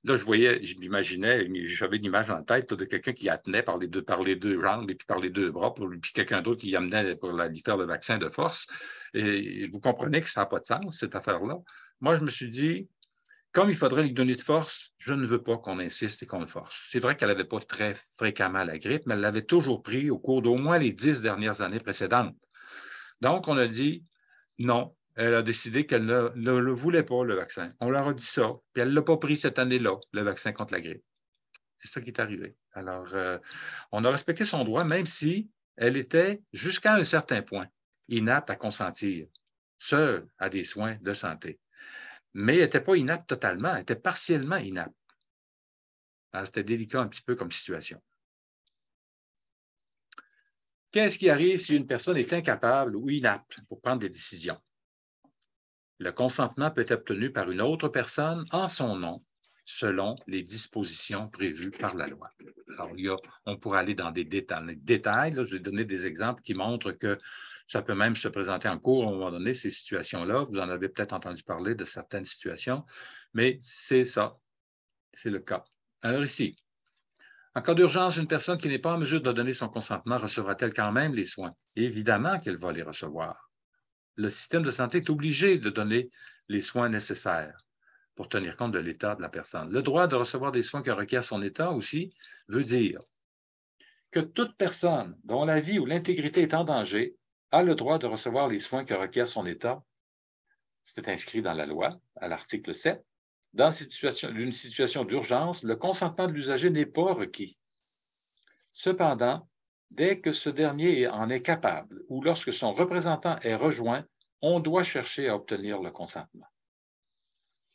Speaker 3: Là, je m'imaginais, j'avais une image en tête de quelqu'un qui la tenait par les deux jambes et puis par les deux bras, puis quelqu'un d'autre qui amenait pour lui faire le vaccin de force. Et vous comprenez que ça n'a pas de sens, cette affaire-là. Moi, je me suis dit, comme il faudrait lui donner de force, je ne veux pas qu'on insiste et qu'on le force. C'est vrai qu'elle n'avait pas très fréquemment la grippe, mais elle l'avait toujours pris au cours d'au moins les 10 dernières années précédentes. Donc, on a dit non. Elle a décidé qu'elle ne le voulait pas, le vaccin. On leur a dit ça, puis elle ne l'a pas pris cette année-là, le vaccin contre la grippe. C'est ça qui est arrivé. Alors, on a respecté son droit, même si elle était, jusqu'à un certain point, inapte à consentir, seule à des soins de santé. Mais elle n'était pas inapte totalement, elle était partiellement inapte. Alors, c'était délicat un petit peu comme situation. Qu'est-ce qui arrive si une personne est incapable ou inapte pour prendre des décisions? Le consentement peut être obtenu par une autre personne en son nom, selon les dispositions prévues par la loi. Alors, on pourrait aller dans des détails. Là, je vais donner des exemples qui montrent que ça peut même se présenter en cours à un moment donné, ces situations-là. Vous en avez peut-être entendu parler de certaines situations, mais c'est ça, c'est le cas. Alors ici, en cas d'urgence, une personne qui n'est pas en mesure de donner son consentement recevra-t-elle quand même les soins? Évidemment qu'elle va les recevoir. Le système de santé est obligé de donner les soins nécessaires pour tenir compte de l'état de la personne. Le droit de recevoir des soins que requiert son état aussi veut dire que toute personne dont la vie ou l'intégrité est en danger a le droit de recevoir les soins que requiert son état. C'est inscrit dans la loi, à l'article 7. Dans une situation d'urgence, le consentement de l'usager n'est pas requis. Cependant, dès que ce dernier en est capable ou lorsque son représentant est rejoint, on doit chercher à obtenir le consentement.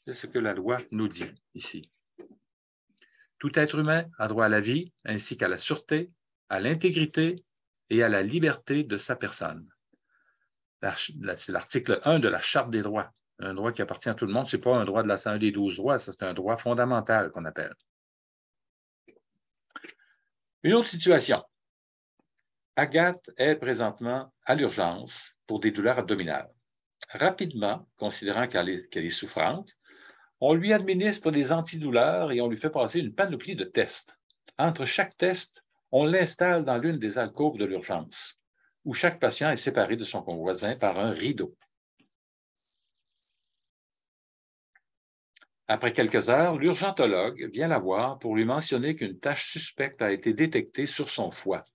Speaker 3: C'est ce que la loi nous dit ici. Tout être humain a droit à la vie ainsi qu'à la sûreté, à l'intégrité et à la liberté de sa personne. C'est l'article 1 de la Charte des droits. Un droit qui appartient à tout le monde, ce n'est pas un droit de un des 12 droits, c'est un droit fondamental qu'on appelle. Une autre situation. Agathe est présentement à l'urgence pour des douleurs abdominales. Rapidement, considérant qu'elle est souffrante, on lui administre des antidouleurs et on lui fait passer une panoplie de tests. Entre chaque test, on l'installe dans l'une des alcôves de l'urgence, où chaque patient est séparé de son convoisin par un rideau. Après quelques heures, l'urgentologue vient la voir pour lui mentionner qu'une tache suspecte a été détectée sur son foie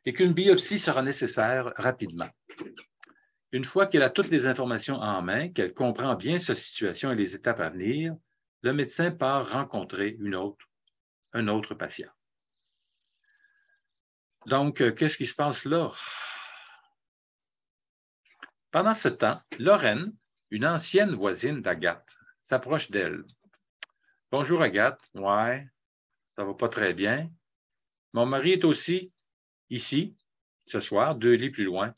Speaker 3: et qu'une biopsie sera nécessaire rapidement. Une fois qu'elle a toutes les informations en main, qu'elle comprend bien sa situation et les étapes à venir, le médecin part rencontrer un autre patient. Donc, qu'est-ce qui se passe là? Pendant ce temps, Lorraine, une ancienne voisine d'Agathe, s'approche d'elle. « Bonjour Agathe. Ouais, ça va pas très bien. Mon mari est aussi ici, ce soir, 2 lits plus loin.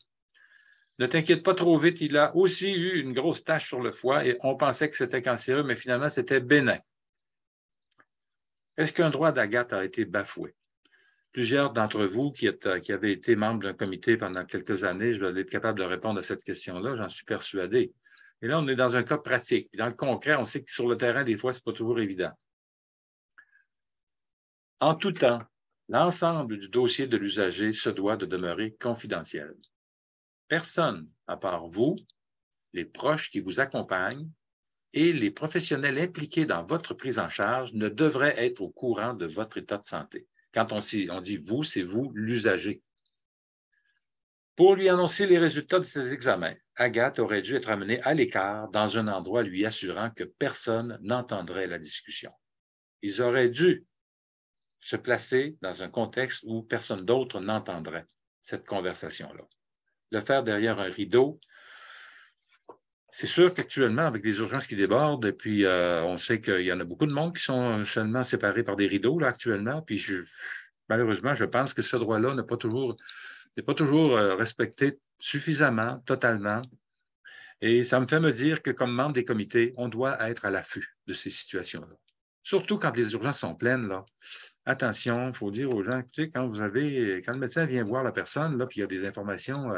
Speaker 3: Ne t'inquiète pas trop vite, il a aussi eu une grosse tache sur le foie et on pensait que c'était cancéreux, mais finalement, c'était bénin. Est-ce qu'un droit d'Agathe a été bafoué? » plusieurs d'entre vous qui avez été membres d'un comité pendant quelques années, je vais être capable de répondre à cette question-là, j'en suis persuadé. Et là, on est dans un cas pratique. Dans le concret, on sait que sur le terrain, des fois, ce n'est pas toujours évident. En tout temps, l'ensemble du dossier de l'usager se doit de demeurer confidentiel. Personne, à part vous, les proches qui vous accompagnent et les professionnels impliqués dans votre prise en charge ne devraient être au courant de votre état de santé. Quand on dit vous, c'est vous, l'usager. Pour lui annoncer les résultats de ses examens, Agathe aurait dû être amenée à l'écart dans un endroit lui assurant que personne n'entendrait la discussion. Ils auraient dû se placer dans un contexte où personne d'autre n'entendrait cette conversation-là. Le faire derrière un rideau, c'est sûr qu'actuellement, avec les urgences qui débordent, et puis on sait qu'il y en a beaucoup de monde qui sont seulement séparés par des rideaux là, actuellement, puis malheureusement, je pense que ce droit-là n'est pas toujours respecté suffisamment, totalement. Et ça me fait me dire que comme membre des comités, on doit être à l'affût de ces situations-là. Surtout quand les urgences sont pleines, là. Attention, il faut dire aux gens, écoutez, quand le médecin vient voir la personne, là, puis il y a des informations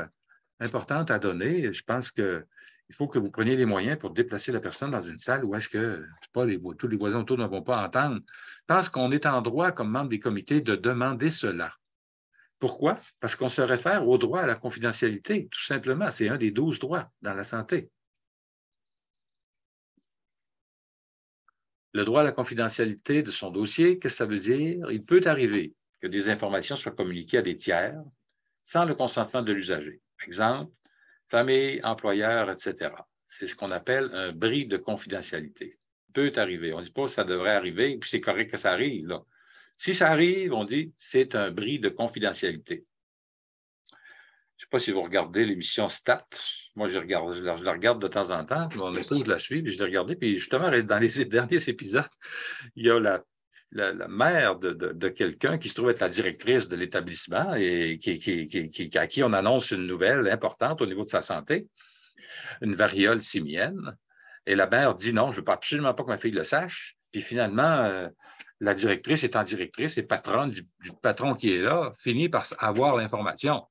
Speaker 3: importantes à donner, je pense qu'il faut que vous preniez les moyens pour déplacer la personne dans une salle où est-ce que tous les voisins autour ne vont pas entendre. Je pense qu'on est en droit, comme membre des comités, de demander cela. Pourquoi? Parce qu'on se réfère au droit à la confidentialité, tout simplement. C'est un des 12 droits dans la santé. Le droit à la confidentialité de son dossier, qu'est-ce que ça veut dire? Il peut arriver que des informations soient communiquées à des tiers sans le consentement de l'usager. Exemple, famille, employeur, etc. C'est ce qu'on appelle un bris de confidentialité. Il peut arriver. On ne dit pas que ça devrait arriver, puis c'est correct que ça arrive, là. Si ça arrive, on dit c'est un bris de confidentialité. Je ne sais pas si vous regardez l'émission Stat. Moi, je la regarde de temps en temps. Mon épouse la suit, puis je l'ai regardée. Puis justement, dans les derniers épisodes, il y a la mère de quelqu'un qui se trouve être la directrice de l'établissement et à qui on annonce une nouvelle importante au niveau de sa santé, une variole simienne. Et la mère dit non, je ne veux absolument pas que ma fille le sache. Puis finalement, la directrice étant directrice et patronne du patron qui est là, finit par avoir l'information.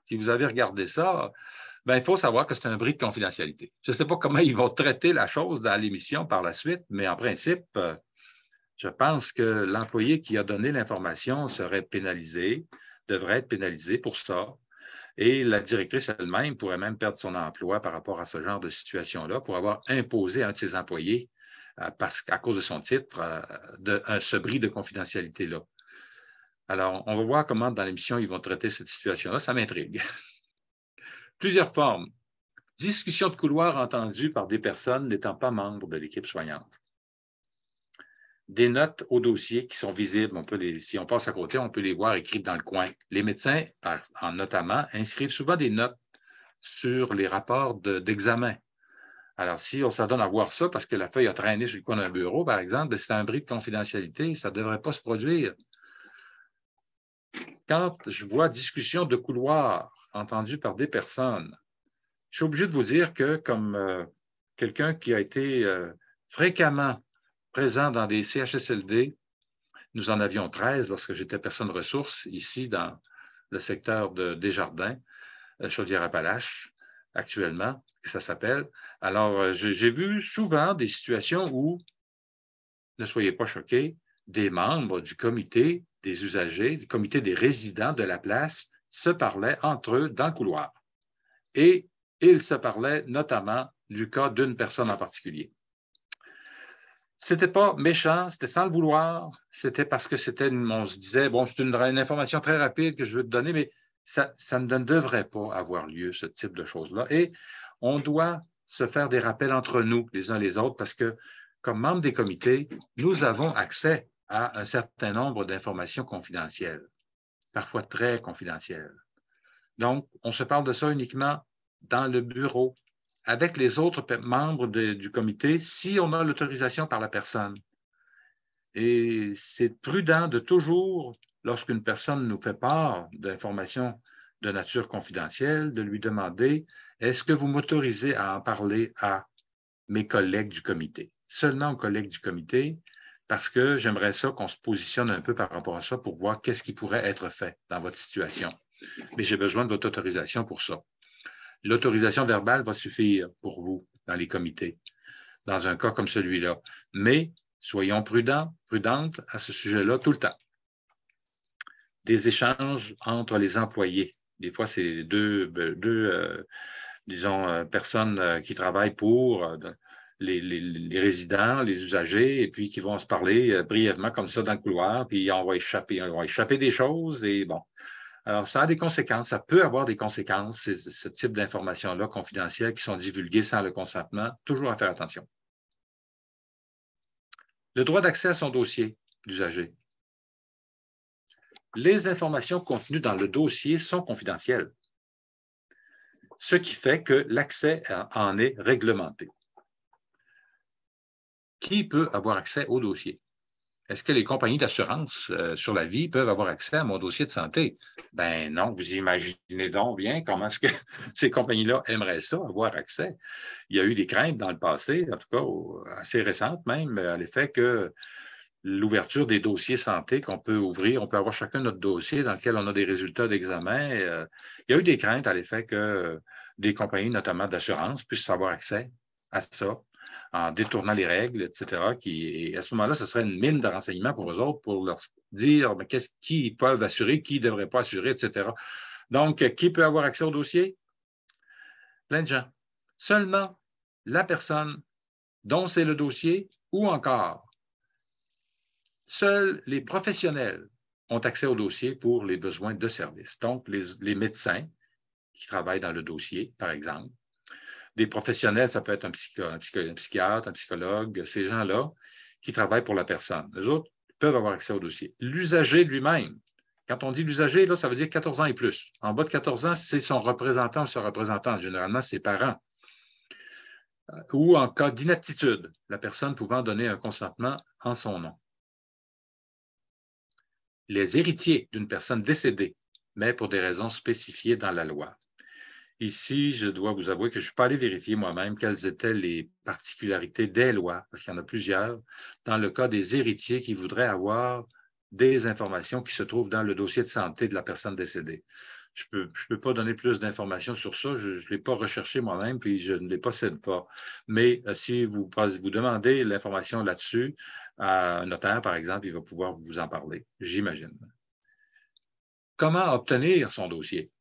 Speaker 3: Si vous avez regardé ça, ben, il faut savoir que c'est un bris de confidentialité. Je ne sais pas comment ils vont traiter la chose dans l'émission par la suite, mais en principe, je pense que l'employé qui a donné l'information serait pénalisé, devrait être pénalisé pour ça. Et la directrice elle-même pourrait même perdre son emploi par rapport à ce genre de situation-là pour avoir imposé à un de ses employés, à cause de son titre, ce bris de confidentialité-là. Alors, on va voir comment dans l'émission ils vont traiter cette situation-là. Ça m'intrigue. Plusieurs formes. Discussion de couloir entendue par des personnes n'étant pas membres de l'équipe soignante. Des notes au dossier qui sont visibles. Si on passe à côté, on peut les voir écrites dans le coin. Les médecins, notamment, inscrivent souvent des notes sur les rapports d'examen. Alors, si on s'adonne à voir ça parce que la feuille a traîné sur le coin d'un bureau, par exemple, c'est un bris de confidentialité, ça ne devrait pas se produire. Quand je vois discussion de couloir entendue par des personnes, je suis obligé de vous dire que, comme quelqu'un qui a été fréquemment présent dans des CHSLD, nous en avions 13 lorsque j'étais personne ressource ici dans le secteur de Desjardins, Chaudière-Appalaches, actuellement, ça s'appelle. Alors, j'ai vu souvent des situations où, ne soyez pas choqués, des membres du comité des usagers, du comité des résidents de la place se parlaient entre eux dans le couloir. Et ils se parlaient notamment du cas d'une personne en particulier. C'était pas méchant, c'était sans le vouloir, c'était parce que on se disait, bon, c'est une information très rapide que je veux te donner, mais ça ne devrait pas avoir lieu, ce type de choses-là. Et on doit se faire des rappels entre nous, les uns les autres, parce que, comme membres des comités, nous avons accès à un certain nombre d'informations confidentielles, parfois très confidentielles. Donc, on se parle de ça uniquement dans le bureau, avec les autres membres du comité, si on a l'autorisation par la personne. Et c'est prudent de toujours, lorsqu'une personne nous fait part d'informations de nature confidentielle, de lui demander « Est-ce que vous m'autorisez à en parler à mes collègues du comité? » Seulement aux collègues du comité, parce que j'aimerais ça qu'on se positionne un peu par rapport à ça pour voir qu'est-ce qui pourrait être fait dans votre situation. Mais j'ai besoin de votre autorisation pour ça. L'autorisation verbale va suffire pour vous dans les comités, dans un cas comme celui-là. Mais soyons prudentes à ce sujet-là tout le temps. Des échanges entre les employés. Des fois, c'est deux personnes qui travaillent pour les résidents, les usagers, et puis qui vont se parler brièvement comme ça dans le couloir, puis on va échapper des choses, et bon. Alors, ça a des conséquences, ça peut avoir des conséquences, ce type d'informations-là confidentielles qui sont divulguées sans le consentement, toujours à faire attention. Le droit d'accès à son dossier d'usager. Les informations contenues dans le dossier sont confidentielles, ce qui fait que l'accès en est réglementé. Qui peut avoir accès au dossier? Est-ce que les compagnies d'assurance sur la vie peuvent avoir accès à mon dossier de santé? Ben non, vous imaginez donc bien comment est-ce que ces compagnies-là aimeraient ça, avoir accès. Il y a eu des craintes dans le passé, en tout cas assez récentes même, à l'effet que l'ouverture des dossiers santé qu'on peut ouvrir, on peut avoir chacun notre dossier dans lequel on a des résultats d'examen. Il y a eu des craintes à l'effet que des compagnies, notamment d'assurance, puissent avoir accès à ça en détournant les règles, etc. Et à ce moment-là, ce serait une mine de renseignements pour eux autres pour leur dire qui peuvent assurer, qui ne devraient pas assurer, etc. Donc, qui peut avoir accès au dossier? Plein de gens. Seulement la personne dont c'est le dossier ou encore seuls les professionnels ont accès au dossier pour les besoins de service. Donc, les médecins qui travaillent dans le dossier, par exemple, des professionnels, ça peut être un psychiatre, un psychologue, ces gens-là qui travaillent pour la personne. Les autres peuvent avoir accès au dossier. L'usager lui-même, quand on dit l'usager, là, ça veut dire 14 ans et plus. En bas de 14 ans, c'est son représentant ou sa représentante, généralement ses parents. Ou en cas d'inaptitude, la personne pouvant donner un consentement en son nom. Les héritiers d'une personne décédée, mais pour des raisons spécifiées dans la loi. Ici, je dois vous avouer que je ne suis pas allé vérifier moi-même quelles étaient les particularités des lois, parce qu'il y en a plusieurs, dans le cas des héritiers qui voudraient avoir des informations qui se trouvent dans le dossier de santé de la personne décédée. Je ne peux pas donner plus d'informations sur ça, je ne l'ai pas recherché moi-même, puis je ne les possède pas. Mais si vous demandez l'information là-dessus à un notaire, par exemple, il va pouvoir vous en parler, j'imagine. Comment obtenir son dossier?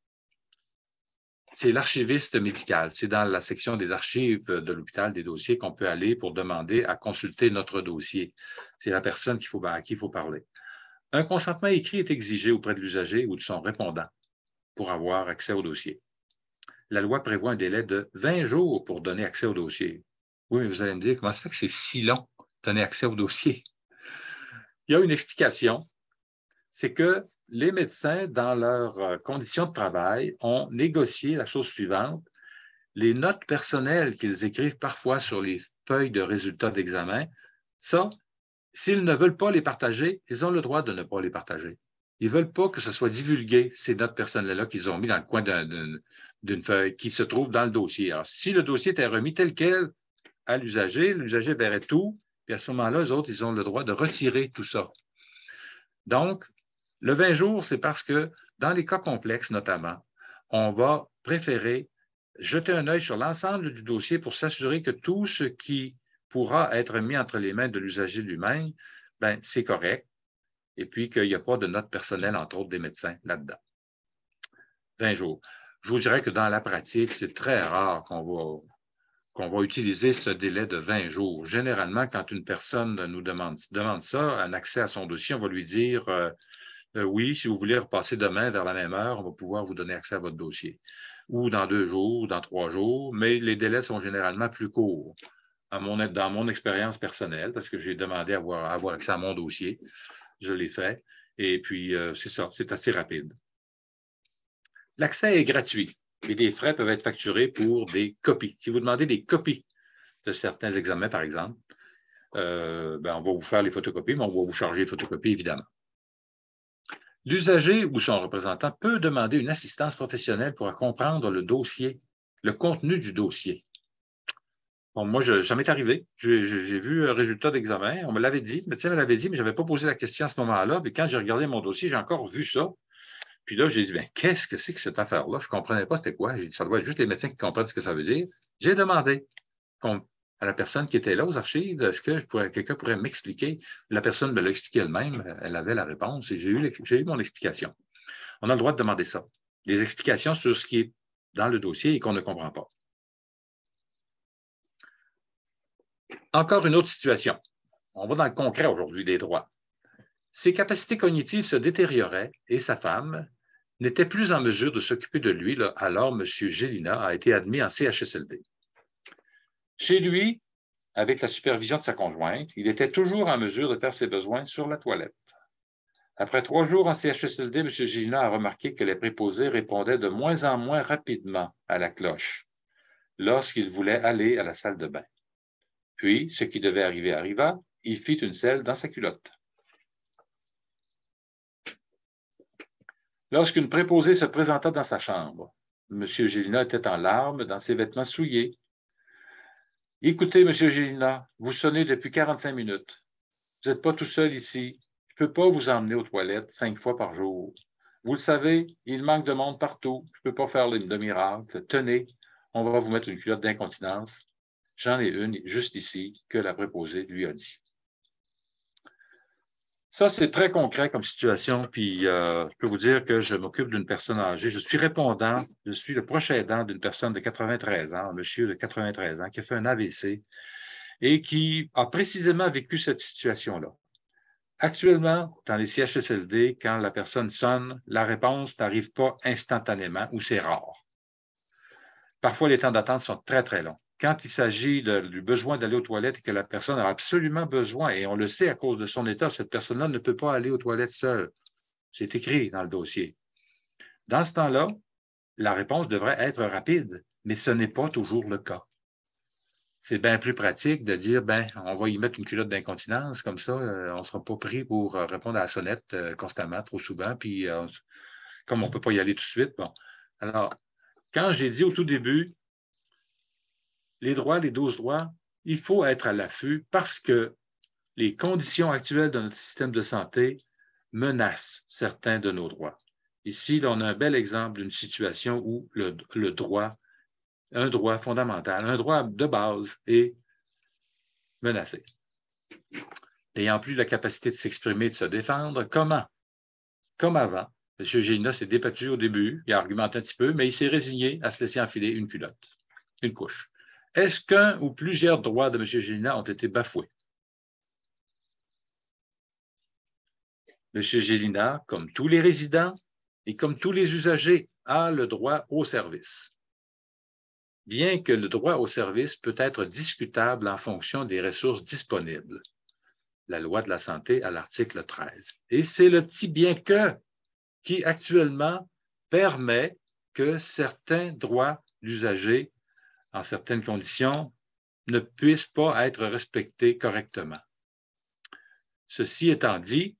Speaker 3: C'est l'archiviste médical. C'est dans la section des archives de l'hôpital des dossiers qu'on peut aller pour demander à consulter notre dossier. C'est la personne à qui il faut parler. Un consentement écrit est exigé auprès de l'usager ou de son répondant pour avoir accès au dossier. La loi prévoit un délai de 20 jours pour donner accès au dossier. Oui, mais vous allez me dire, comment ça fait que c'est si long, donner accès au dossier? Il y a une explication. C'est que les médecins, dans leurs conditions de travail, ont négocié la chose suivante. Les notes personnelles qu'ils écrivent parfois sur les feuilles de résultats d'examen, ça, s'ils ne veulent pas les partager, ils ont le droit de ne pas les partager. Ils ne veulent pas que ce soit divulgué, ces notes personnelles-là qu'ils ont mis dans le coin d'une feuille qui se trouve dans le dossier. Alors, si le dossier était remis tel quel à l'usager verrait tout, puis à ce moment-là, eux autres, ils ont le droit de retirer tout ça. Donc, le 20 jours, c'est parce que dans les cas complexes notamment, on va préférer jeter un œil sur l'ensemble du dossier pour s'assurer que tout ce qui pourra être mis entre les mains de l'usager lui-même, ben, c'est correct, et puis qu'il n'y a pas de notes personnelles, entre autres des médecins, là-dedans. 20 jours. Je vous dirais que dans la pratique, c'est très rare qu'on va utiliser ce délai de 20 jours. Généralement, quand une personne nous demande ça, un accès à son dossier, on va lui dire oui, si vous voulez repasser demain vers la même heure, on va pouvoir vous donner accès à votre dossier. Ou dans 2 jours, ou dans 3 jours, mais les délais sont généralement plus courts. Dans mon expérience personnelle, parce que j'ai demandé à avoir accès à mon dossier, je l'ai fait, et puis c'est ça, c'est assez rapide. L'accès est gratuit et des frais peuvent être facturés pour des copies. Si vous demandez des copies de certains examens, par exemple, on va vous faire les photocopies, mais on va vous charger les photocopies, évidemment. L'usager ou son représentant peut demander une assistance professionnelle pour comprendre le dossier, le contenu du dossier. Bon, moi, ça m'est arrivé. J'ai vu un résultat d'examen. On me l'avait dit, le médecin me l'avait dit, mais je n'avais pas posé la question à ce moment-là. Mais quand j'ai regardé mon dossier, j'ai encore vu ça. Puis là, j'ai dit, bien, qu'est-ce que c'est que cette affaire-là? Je ne comprenais pas c'était quoi. J'ai dit, ça doit être juste les médecins qui comprennent ce que ça veut dire. J'ai demandé à la personne qui était là aux archives, est-ce que quelqu'un pourrait m'expliquer? La personne me l'a expliqué elle-même. Elle avait la réponse et j'ai eu mon explication. On a le droit de demander ça. Les explications sur ce qui est dans le dossier et qu'on ne comprend pas. Encore une autre situation. On va dans le concret aujourd'hui des droits. Ses capacités cognitives se détérioraient et sa femme n'était plus en mesure de s'occuper de lui. Alors, M. Gélina a été admis en CHSLD. Chez lui, avec la supervision de sa conjointe, il était toujours en mesure de faire ses besoins sur la toilette. Après 3 jours en CHSLD, M. Gélina a remarqué que les préposés répondaient de moins en moins rapidement à la cloche lorsqu'il voulait aller à la salle de bain. Puis, ce qui devait arriver arriva, il fit une selle dans sa culotte. Lorsqu'une préposée se présenta dans sa chambre, M. Gélina était en larmes dans ses vêtements souillés. « Écoutez, M. Gélina, vous sonnez depuis 45 minutes. Vous n'êtes pas tout seul ici. Je ne peux pas vous emmener aux toilettes 5 fois par jour. Vous le savez, il manque de monde partout. Je ne peux pas faire de miracle. Tenez, on va vous mettre une culotte d'incontinence. J'en ai une juste ici que la préposée lui a dit. » Ça, c'est très concret comme situation, puis je peux vous dire que je m'occupe d'une personne âgée. Je suis répondant, je suis le proche aidant d'une personne de 93 ans, un monsieur de 93 ans qui a fait un AVC et qui a précisément vécu cette situation-là. Actuellement, dans les CHSLD, quand la personne sonne, la réponse n'arrive pas instantanément ou c'est rare. Parfois, les temps d'attente sont très, très longs. Quand il s'agit du besoin d'aller aux toilettes et que la personne a absolument besoin, et on le sait à cause de son état, cette personne-là ne peut pas aller aux toilettes seule. C'est écrit dans le dossier. Dans ce temps-là, la réponse devrait être rapide, mais ce n'est pas toujours le cas. C'est bien plus pratique de dire, ben, on va y mettre une culotte d'incontinence, comme ça, on ne sera pas pris pour répondre à la sonnette constamment, trop souvent, puis comme on ne peut pas y aller tout de suite, bon. Alors, quand j'ai dit au tout début, les droits, les 12 droits, il faut être à l'affût parce que les conditions actuelles de notre système de santé menacent certains de nos droits. Ici, là, on a un bel exemple d'une situation où le droit, un droit fondamental, un droit de base est menacé. N'ayant plus la capacité de s'exprimer, de se défendre, comment? Comme avant, M. Gélina s'est débattu au début, il a argumenté un petit peu, mais il s'est résigné à se laisser enfiler une culotte, une couche. Est-ce qu'un ou plusieurs droits de M. Gélina ont été bafoués? M. Gélina, comme tous les résidents et comme tous les usagers, a le droit au service. Bien que le droit au service peut être discutable en fonction des ressources disponibles. La loi de la santé à l'article 13. Et c'est le petit bien que qui actuellement permet que certains droits d'usager en certaines conditions, ne puissent pas être respectés correctement. Ceci étant dit,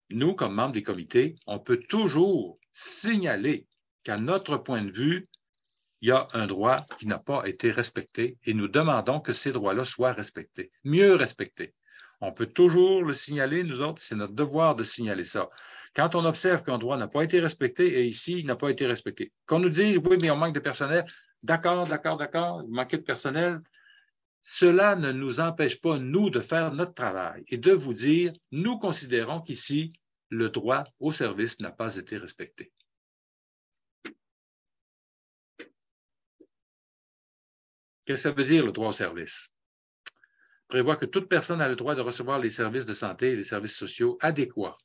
Speaker 3: nous, comme membres des comités, on peut toujours signaler qu'à notre point de vue, il y a un droit qui n'a pas été respecté et nous demandons que ces droits-là soient respectés, mieux respectés. On peut toujours le signaler, nous autres, c'est notre devoir de signaler ça. Quand on observe qu'un droit n'a pas été respecté, et ici, il n'a pas été respecté. Qu'on nous dise, oui, mais on manque de personnel, d'accord, vous manquez de personnel, cela ne nous empêche pas, nous, de faire notre travail et de vous dire, nous considérons qu'ici, le droit au service n'a pas été respecté. Qu'est-ce que ça veut dire, le droit au service? Prévoit que toute personne a le droit de recevoir les services de santé et les services sociaux adéquats.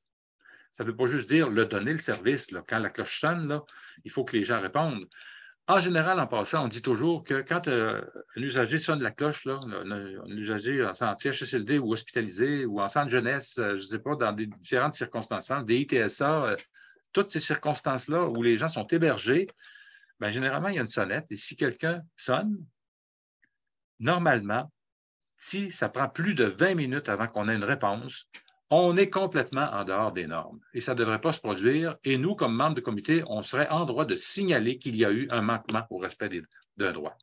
Speaker 3: Ça ne veut pas juste dire le donner le service. Là. Quand la cloche sonne, là, il faut que les gens répondent. En général, en passant, on dit toujours que quand un usager sonne la cloche, là, un usager en CHSLD ou hospitalisé ou en centre jeunesse, je ne sais pas, dans des différentes circonstances, des ITSA, toutes ces circonstances-là où les gens sont hébergés, bien, généralement, il y a une sonnette. Et si quelqu'un sonne, normalement, si ça prend plus de 20 minutes avant qu'on ait une réponse, on est complètement en dehors des normes. Et ça ne devrait pas se produire. Et nous, comme membres de comité, on serait en droit de signaler qu'il y a eu un manquement au respect d'un droit.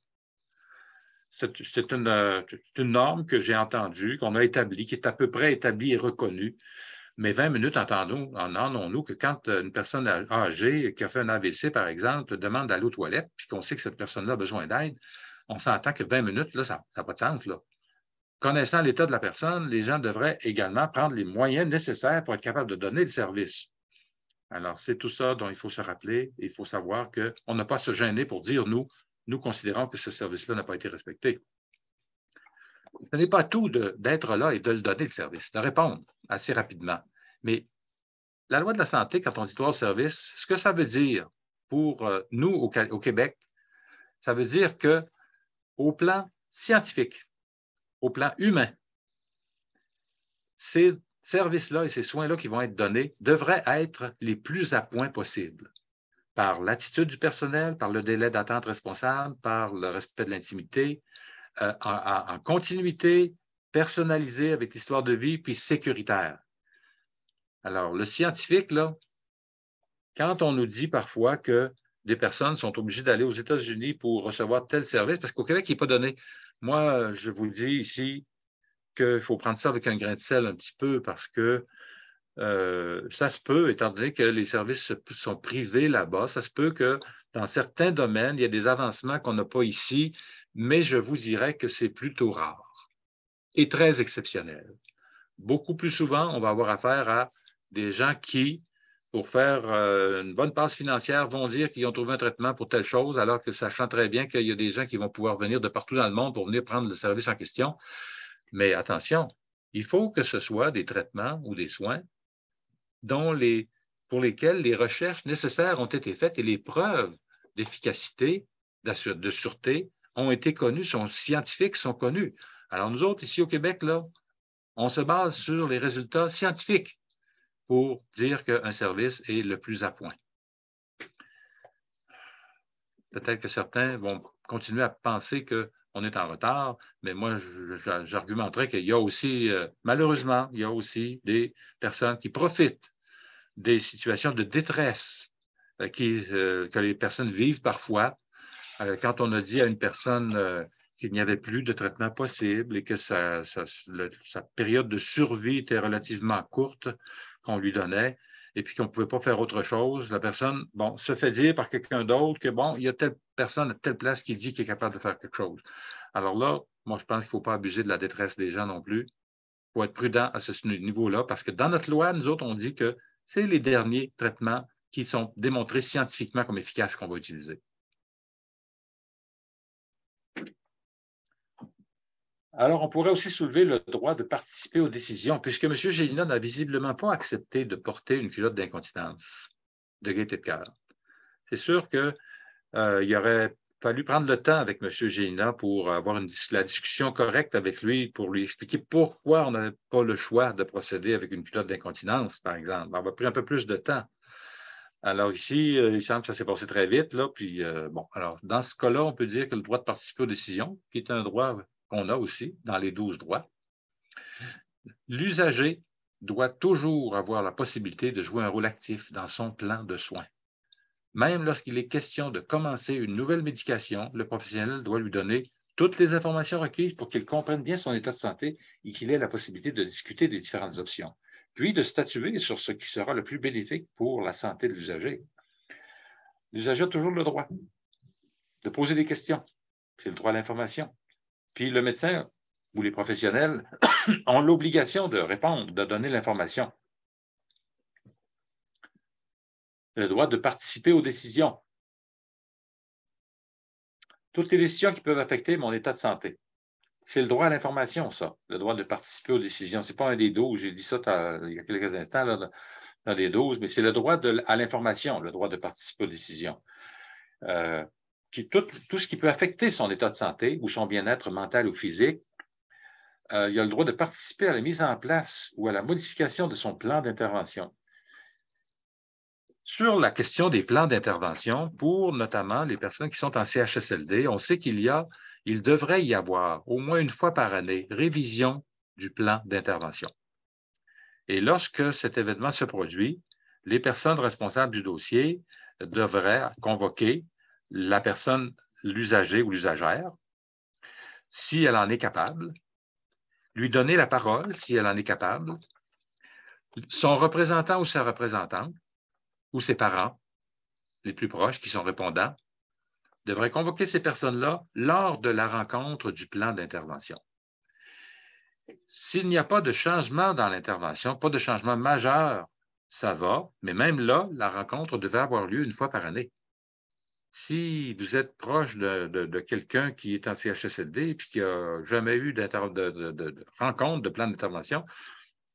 Speaker 3: c'est une norme que j'ai entendue, qu'on a établie, qui est à peu près établie et reconnue. Mais 20 minutes, entendons-nous que quand une personne âgée qui a fait un AVC, par exemple, demande d'aller aux toilettes, puis qu'on sait que cette personne-là a besoin d'aide, on s'entend que 20 minutes, là, ça n'a pas de sens, là. Connaissant l'état de la personne, les gens devraient également prendre les moyens nécessaires pour être capables de donner le service. Alors, c'est tout ça dont il faut se rappeler. Il faut savoir qu'on n'a pas à se gêner pour dire, nous considérons que ce service-là n'a pas été respecté. Ce n'est pas tout d'être là et de le donner, le service, de répondre assez rapidement. Mais la loi de la santé, quand on dit droit au service, ce que ça veut dire pour nous au Québec, ça veut dire qu'au plan scientifique, au plan humain, ces services-là et ces soins-là qui vont être donnés devraient être les plus à point possible par l'attitude du personnel, par le délai d'attente responsable, par le respect de l'intimité, en continuité, personnalisé avec l'histoire de vie, puis sécuritaire. Alors, le scientifique, là, quand on nous dit parfois que des personnes sont obligées d'aller aux États-Unis pour recevoir tel service, parce qu'au Québec, il n'est pas donné. Moi, je vous dis ici qu'il faut prendre ça avec un grain de sel un petit peu parce que ça se peut, étant donné que les services sont privés là-bas, ça se peut que dans certains domaines, il y a des avancements qu'on n'a pas ici, mais je vous dirais que c'est plutôt rare et très exceptionnel. Beaucoup plus souvent, on va avoir affaire à des gens qui, pour faire une bonne passe financière, vont dire qu'ils ont trouvé un traitement pour telle chose, alors que sachant très bien qu'il y a des gens qui vont pouvoir venir de partout dans le monde pour venir prendre le service en question. Mais attention, il faut que ce soit des traitements ou des soins pour lesquels les recherches nécessaires ont été faites et les preuves d'efficacité, de sûreté ont été connues, sont scientifiques, sont connues. Alors nous autres, ici au Québec, là, on se base sur les résultats scientifiques pour dire qu'un service est le plus à point. Peut-être que certains vont continuer à penser qu'on est en retard, mais moi, j'argumenterais qu'il y a aussi, malheureusement, il y a aussi des personnes qui profitent des situations de détresse que les personnes vivent parfois. Quand on a dit à une personne qu'il n'y avait plus de traitement possible et que sa période de survie était relativement courte qu'on lui donnait et puis qu'on ne pouvait pas faire autre chose, la personne, se fait dire par quelqu'un d'autre que, il y a telle personne à telle place qui dit qu'il est capable de faire quelque chose. Alors là, moi, je pense qu'il ne faut pas abuser de la détresse des gens non plus. Il faut être prudent à ce niveau-là parce que dans notre loi, nous autres, on dit que c'est les derniers traitements qui sont démontrés scientifiquement comme efficaces qu'on va utiliser. Alors, on pourrait aussi soulever le droit de participer aux décisions, puisque M. Gélinas n'a visiblement pas accepté de porter une culotte d'incontinence de gaieté de cœur. C'est sûr qu'il aurait fallu prendre le temps avec M. Gélinas pour avoir la discussion correcte avec lui, pour lui expliquer pourquoi on n'avait pas le choix de procéder avec une culotte d'incontinence, par exemple. On va prendre un peu plus de temps. Alors ici, il semble que ça s'est passé très vite, là, puis alors dans ce cas-là, on peut dire que le droit de participer aux décisions, qui est un droit qu'on a aussi dans les 12 droits, l'usager doit toujours avoir la possibilité de jouer un rôle actif dans son plan de soins. Même lorsqu'il est question de commencer une nouvelle médication, le professionnel doit lui donner toutes les informations requises pour qu'il comprenne bien son état de santé et qu'il ait la possibilité de discuter des différentes options, puis de statuer sur ce qui sera le plus bénéfique pour la santé de l'usager. L'usager a toujours le droit de poser des questions. C'est le droit à l'information. Puis le médecin ou les professionnels ont l'obligation de répondre, de donner l'information. Le droit de participer aux décisions. Toutes les décisions qui peuvent affecter mon état de santé. C'est le droit à l'information, ça, le droit de participer aux décisions. Ce n'est pas un des 12, j'ai dit ça il y a quelques instants là, dans les 12, mais c'est le droit à l'information, le droit de participer aux décisions. Tout ce qui peut affecter son état de santé ou son bien-être mental ou physique, il a le droit de participer à la mise en place ou à la modification de son plan d'intervention. Sur la question des plans d'intervention, pour notamment les personnes qui sont en CHSLD, on sait qu'il devrait y avoir au moins une fois par année révision du plan d'intervention. Et lorsque cet événement se produit, les personnes responsables du dossier devraient convoquer la personne, l'usager ou l'usagère, si elle en est capable, lui donner la parole si elle en est capable, son représentant ou sa représentante, ou ses parents les plus proches qui sont répondants, devraient convoquer ces personnes-là lors de la rencontre du plan d'intervention. S'il n'y a pas de changement dans l'intervention, pas de changement majeur, ça va, mais même là, la rencontre devait avoir lieu une fois par année. Si vous êtes proche de quelqu'un qui est en CHSLD et qui n'a jamais eu de rencontre de plan d'intervention,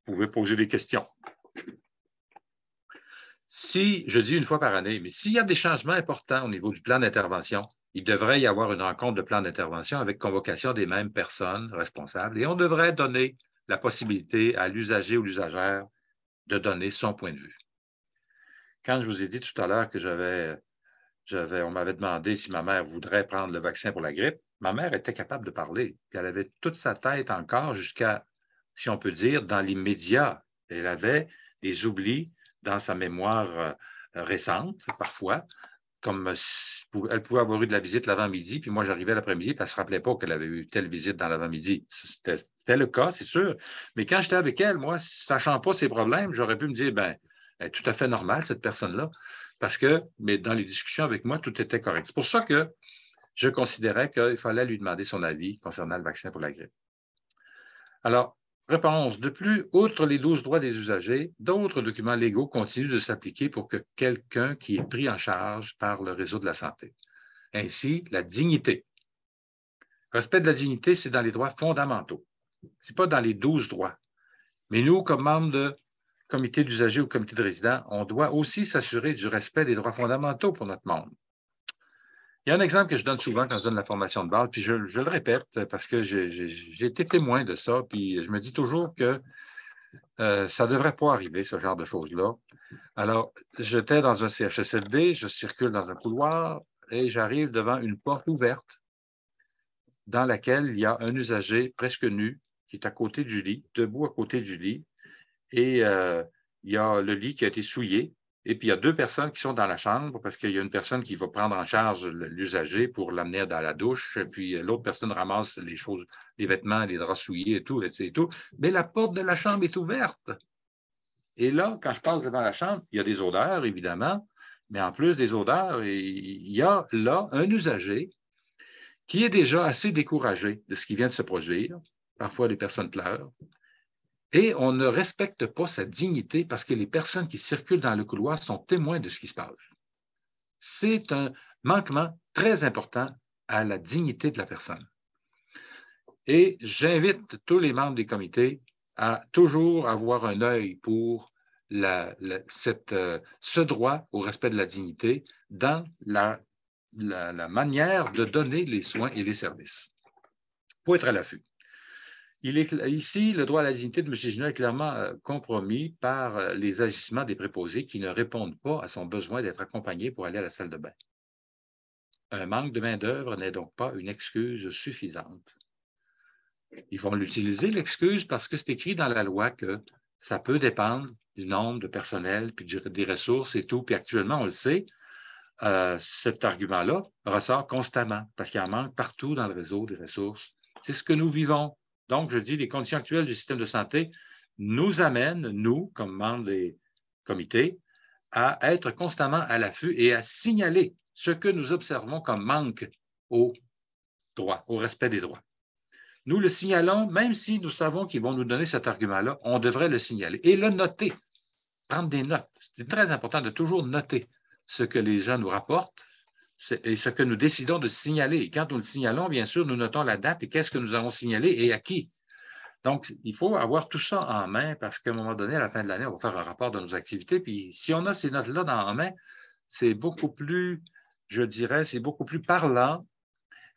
Speaker 3: vous pouvez poser des questions. Si, je dis une fois par année, mais s'il y a des changements importants au niveau du plan d'intervention, il devrait y avoir une rencontre de plan d'intervention avec convocation des mêmes personnes responsables et on devrait donner la possibilité à l'usager ou l'usagère de donner son point de vue. Quand je vous ai dit tout à l'heure que on m'avait demandé si ma mère voudrait prendre le vaccin pour la grippe, ma mère était capable de parler. Puis elle avait toute sa tête encore jusqu'à, si on peut dire, dans l'immédiat. Elle avait des oublis dans sa mémoire récente, parfois, comme elle pouvait avoir eu de la visite l'avant-midi, puis moi j'arrivais l'après-midi, puis elle ne se rappelait pas qu'elle avait eu telle visite dans l'avant-midi. C'était le cas, c'est sûr. Mais quand j'étais avec elle, moi, sachant pas ses problèmes, j'aurais pu me dire, ben, elle est tout à fait normale, cette personne-là, mais dans les discussions avec moi, tout était correct. C'est pour ça que je considérais qu'il fallait lui demander son avis concernant le vaccin pour la grippe. Alors, réponse. De plus, outre les 12 droits des usagers, d'autres documents légaux continuent de s'appliquer pour que quelqu'un qui est pris en charge par le réseau de la santé. Ainsi, la dignité. Respect de la dignité, c'est dans les droits fondamentaux. Ce n'est pas dans les 12 droits. Mais nous, comme membres de comité d'usagers ou comité de résidents, on doit aussi s'assurer du respect des droits fondamentaux pour notre monde. Il y a un exemple que je donne souvent quand je donne la formation de base, puis je le répète parce que j'ai été témoin de ça, puis je me dis toujours que ça ne devrait pas arriver, ce genre de choses-là. Alors, j'étais dans un CHSLD, je circule dans un couloir et j'arrive devant une porte ouverte dans laquelle il y a un usager presque nu qui est à côté du lit, debout à côté du lit, et il y a le lit qui a été souillé. Et puis, il y a deux personnes qui sont dans la chambre parce qu'il y a une personne qui va prendre en charge l'usager pour l'amener dans la douche. Puis, l'autre personne ramasse les choses, les vêtements, les draps souillés et tout, et tout. Mais la porte de la chambre est ouverte. Et là, quand je passe devant la chambre, il y a des odeurs, évidemment. Mais en plus des odeurs, il y a là un usager qui est déjà assez découragé de ce qui vient de se produire. Parfois, les personnes pleurent. Et on ne respecte pas sa dignité parce que les personnes qui circulent dans le couloir sont témoins de ce qui se passe. C'est un manquement très important à la dignité de la personne. Et j'invite tous les membres des comités à toujours avoir un œil pour ce droit au respect de la dignité dans la manière de donner les soins et les services. Il faut être à l'affût. Ici, le droit à la dignité de M. Gignac est clairement compromis par les agissements des préposés qui ne répondent pas à son besoin d'être accompagné pour aller à la salle de bain. Un manque de main-d'œuvre n'est donc pas une excuse suffisante. Ils vont l'utiliser, l'excuse, parce que c'est écrit dans la loi que ça peut dépendre du nombre de personnel, puis des ressources et tout. Puis actuellement, on le sait, cet argument-là ressort constamment parce qu'il en manque partout dans le réseau des ressources. C'est ce que nous vivons. Donc, je dis, les conditions actuelles du système de santé nous amènent, nous, comme membres des comités, à être constamment à l'affût et à signaler ce que nous observons comme manque au droit, au respect des droits. Nous le signalons, même si nous savons qu'ils vont nous donner cet argument-là, on devrait le signaler et le noter, prendre des notes. C'est très important de toujours noter ce que les gens nous rapportent et ce que nous décidons de signaler. Et quand nous le signalons, bien sûr, nous notons la date et qu'est-ce que nous avons signalé et à qui. Donc, il faut avoir tout ça en main parce qu'à un moment donné, à la fin de l'année, on va faire un rapport de nos activités. Puis, si on a ces notes-là en main, c'est beaucoup plus, je dirais, c'est beaucoup plus parlant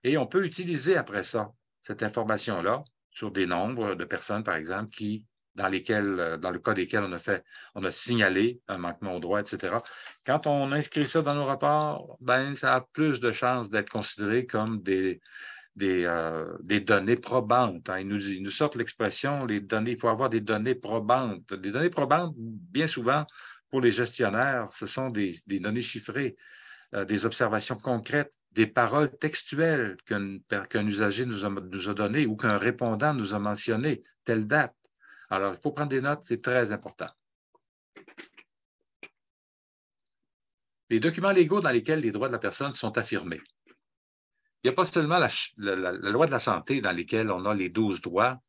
Speaker 3: et on peut utiliser après ça cette information-là sur des nombres de personnes, par exemple, dans le cas desquels on a signalé un manquement au droit, etc. Quand on inscrit ça dans nos rapports, ben, ça a plus de chances d'être considéré comme des données probantes. Hein. Ils nous sortent l'expression, il faut avoir des données probantes. Des données probantes, bien souvent, pour les gestionnaires, ce sont des données chiffrées, des observations concrètes des paroles textuelles qu'un usager nous a données ou qu'un répondant nous a mentionné, telle date. Alors, il faut prendre des notes, c'est très important. Les documents légaux dans lesquels les droits de la personne sont affirmés. Il n'y a pas seulement la loi de la santé dans laquelle on a les 12 droits,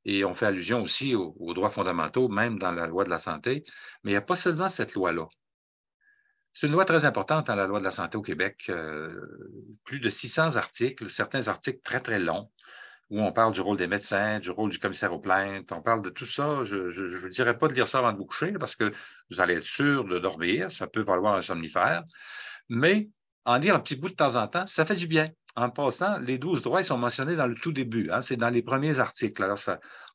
Speaker 3: et on fait allusion aussi aux droits fondamentaux, même dans la loi de la santé, mais il n'y a pas seulement cette loi-là. C'est une loi très importante dans la loi de la santé au Québec. Plus de 600 articles, certains articles très, très longs, où on parle du rôle des médecins, du rôle du commissaire aux plaintes, on parle de tout ça. Je ne vous dirais pas de lire ça avant de vous coucher, parce que vous allez être sûr de dormir, ça peut valoir un somnifère, mais en lire un petit bout de temps en temps, ça fait du bien. En passant, les 12 droits ils sont mentionnés dans le tout début, hein, c'est dans les premiers articles. Alors,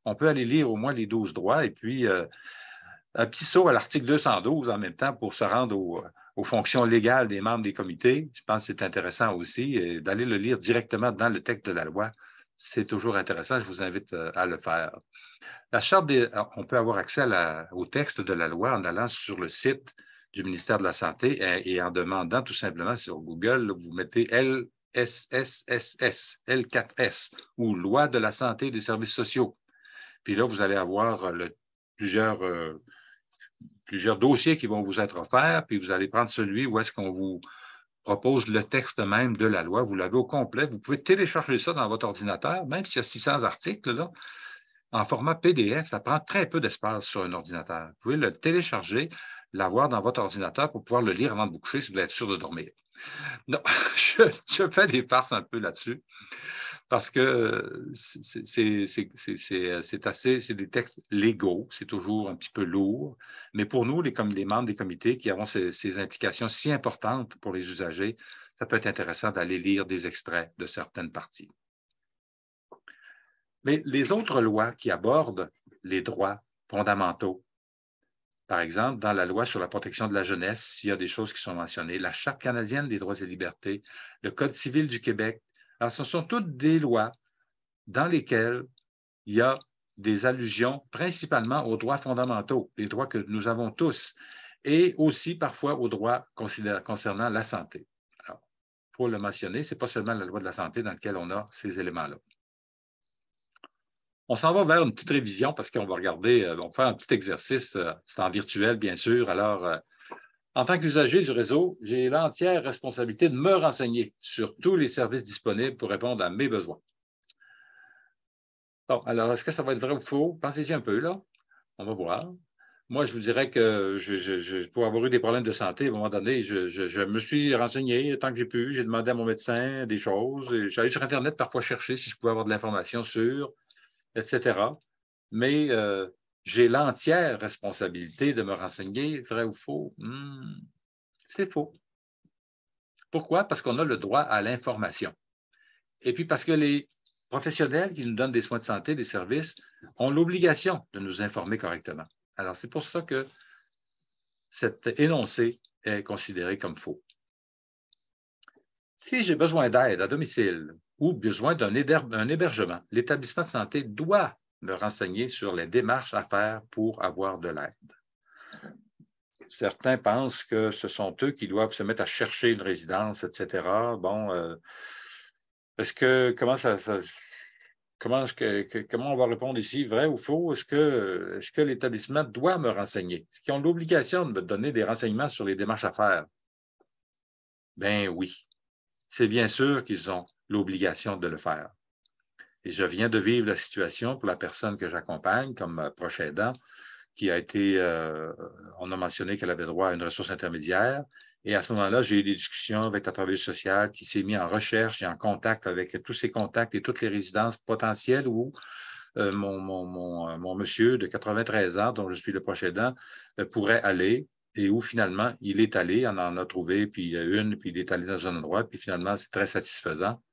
Speaker 3: on peut aller lire au moins les 12 droits, et puis un petit saut à l'article 212 en même temps pour se rendre aux fonctions légales des membres des comités. Je pense que c'est intéressant aussi, et d'aller le lire directement dans le texte de la loi. C'est toujours intéressant, je vous invite à le faire. La charte on peut avoir accès au texte de la loi en allant sur le site du ministère de la Santé et en demandant tout simplement sur Google, là, vous mettez LSSSS, L4S, ou Loi de la santé des services sociaux. Puis là, vous allez avoir plusieurs dossiers qui vont vous être offerts, puis vous allez prendre celui où est-ce qu'on vous propose le texte même de la loi. Vous l'avez au complet. Vous pouvez télécharger ça dans votre ordinateur, même s'il y a 600 articles, là, en format PDF, ça prend très peu d'espace sur un ordinateur. Vous pouvez le télécharger, l'avoir dans votre ordinateur pour pouvoir le lire avant de vous coucher si vous voulez être sûr de dormir. Non, je fais des farces un peu là-dessus parce que c'est des textes légaux, c'est toujours un petit peu lourd, mais pour nous, les membres des comités qui avons ces implications si importantes pour les usagers, ça peut être intéressant d'aller lire des extraits de certaines parties. Mais les autres lois qui abordent les droits fondamentaux, par exemple, dans la loi sur la protection de la jeunesse, il y a des choses qui sont mentionnées, la Charte canadienne des droits et libertés, le Code civil du Québec. Alors, ce sont toutes des lois dans lesquelles il y a des allusions principalement aux droits fondamentaux, les droits que nous avons tous, et aussi parfois aux droits concernant la santé. Alors, pour le mentionner, ce n'est pas seulement la loi de la santé dans laquelle on a ces éléments-là. On s'en va vers une petite révision parce qu'on va regarder, on va faire un petit exercice, c'est en virtuel bien sûr. Alors, en tant qu'usager du réseau, j'ai l'entière responsabilité de me renseigner sur tous les services disponibles pour répondre à mes besoins. Bon, alors, est-ce que ça va être vrai ou faux? Pensez-y un peu, là. On va voir. Moi, je vous dirais que pour avoir eu des problèmes de santé, à un moment donné, je me suis renseigné tant que j'ai pu. J'ai demandé à mon médecin des choses. J'allais sur Internet parfois chercher si je pouvais avoir de l'information sur, etc. Mais j'ai l'entière responsabilité de me renseigner, vrai ou faux? C'est faux. Pourquoi? Parce qu'on a le droit à l'information. Et puis parce que les professionnels qui nous donnent des soins de santé, des services, ont l'obligation de nous informer correctement. Alors, c'est pour ça que cet énoncé est considéré comme faux. Si j'ai besoin d'aide à domicile ou besoin d'un hébergement, l'établissement de santé doit me renseigner sur les démarches à faire pour avoir de l'aide. Certains pensent que ce sont eux qui doivent se mettre à chercher une résidence, etc. Bon, comment on va répondre ici, vrai ou faux? Est-ce que l'établissement doit me renseigner? Est-ce qu'ils ont l'obligation de me donner des renseignements sur les démarches à faire? Ben oui, c'est bien sûr qu'ils ont l'obligation de le faire. Et je viens de vivre la situation pour la personne que j'accompagne comme proche aidant, qui a été, on a mentionné qu'elle avait droit à une ressource intermédiaire. Et à ce moment-là, j'ai eu des discussions avec la travailleuse sociale qui s'est mis en recherche et en contact avec tous ses contacts et toutes les résidences potentielles où mon monsieur de 93 ans, dont je suis le proche aidant, pourrait aller et où finalement il est allé, on en a trouvé, puis puis il est allé dans un endroit, puis finalement c'est très satisfaisant.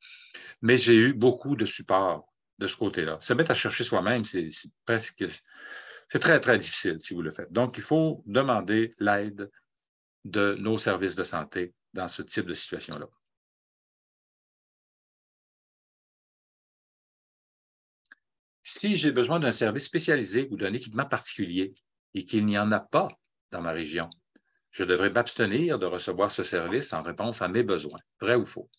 Speaker 3: Mais j'ai eu beaucoup de support de ce côté-là. Se mettre à chercher soi-même, c'est très, très difficile si vous le faites. Donc, il faut demander l'aide de nos services de santé dans ce type de situation-là. Si j'ai besoin d'un service spécialisé ou d'un équipement particulier et qu'il n'y en a pas dans ma région, je devrais m'abstenir de recevoir ce service en réponse à mes besoins. Vrai ou faux?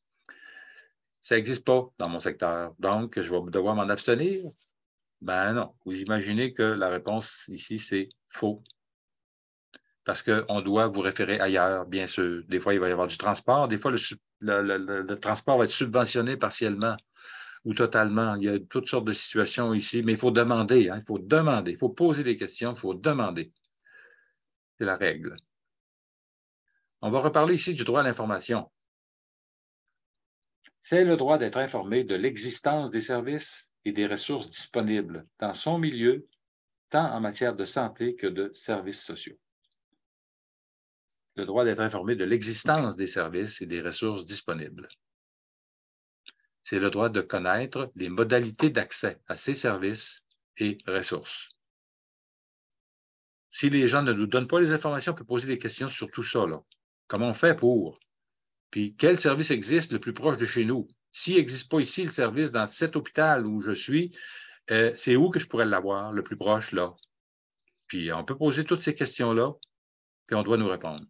Speaker 3: Ça n'existe pas dans mon secteur. Donc, je vais devoir m'en abstenir? Ben non. Vous imaginez que la réponse ici, c'est faux. Parce qu'on doit vous référer ailleurs, bien sûr. Des fois, il va y avoir du transport. Des fois, le transport va être subventionné partiellement ou totalement. Il y a toutes sortes de situations ici, mais il faut demander. Hein, il faut demander. Il faut poser des questions. Il faut demander. C'est la règle. On va reparler ici du droit à l'information. C'est le droit d'être informé de l'existence des services et des ressources disponibles dans son milieu, tant en matière de santé que de services sociaux. Le droit d'être informé de l'existence des services et des ressources disponibles. C'est le droit de connaître les modalités d'accès à ces services et ressources. Si les gens ne nous donnent pas les informations, on peut poser des questions sur tout ça. Là. Comment on fait pour? Puis, quel service existe le plus proche de chez nous? S'il n'existe pas ici le service dans cet hôpital où je suis, c'est où que je pourrais l'avoir, le plus proche, là? Puis, on peut poser toutes ces questions-là, puis on doit nous répondre.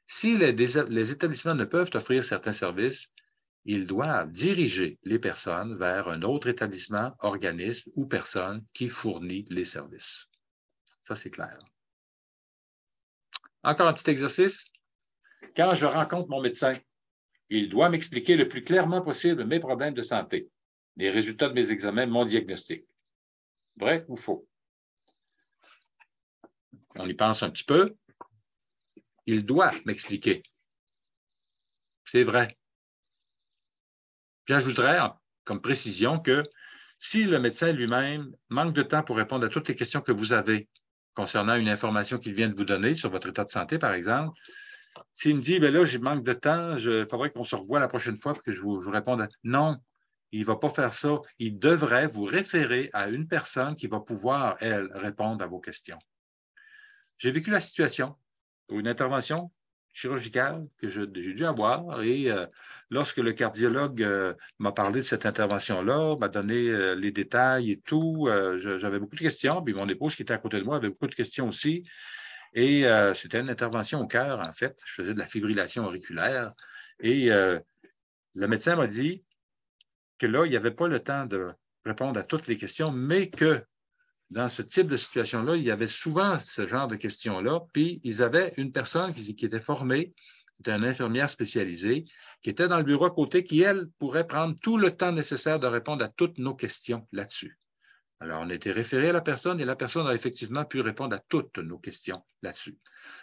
Speaker 3: Si les établissements ne peuvent offrir certains services, ils doivent diriger les personnes vers un autre établissement, organisme ou personne qui fournit les services. Ça, c'est clair. Encore un petit exercice. Quand je rencontre mon médecin, il doit m'expliquer le plus clairement possible mes problèmes de santé, les résultats de mes examens, mon diagnostic. Vrai ou faux? On y pense un petit peu. Il doit m'expliquer. C'est vrai. J'ajouterais comme précision que si le médecin lui-même manque de temps pour répondre à toutes les questions que vous avez concernant une information qu'il vient de vous donner sur votre état de santé, par exemple, s'il me dit, bien là, j'ai manque de temps, il faudrait qu'on se revoie la prochaine fois pour que je vous réponde. Non, il ne va pas faire ça. Il devrait vous référer à une personne qui va pouvoir, elle, répondre à vos questions. J'ai vécu la situation pour une intervention chirurgicale que j'ai dû avoir et lorsque le cardiologue m'a parlé de cette intervention-là, m'a donné les détails et tout, j'avais beaucoup de questions, puis mon épouse qui était à côté de moi avait beaucoup de questions aussi. Et c'était une intervention au cœur, en fait. Je faisais de la fibrillation auriculaire. Et le médecin m'a dit que là, il n'y avait pas le temps de répondre à toutes les questions, mais que dans ce type de situation-là, il y avait souvent ce genre de questions-là. Puis, ils avaient une personne qui était formée, qui était une infirmière spécialisée, qui était dans le bureau à côté, qui, elle, pourrait prendre tout le temps nécessaire de répondre à toutes nos questions là-dessus. Alors, on a été référé à la personne et la personne a effectivement pu répondre à toutes nos questions là-dessus.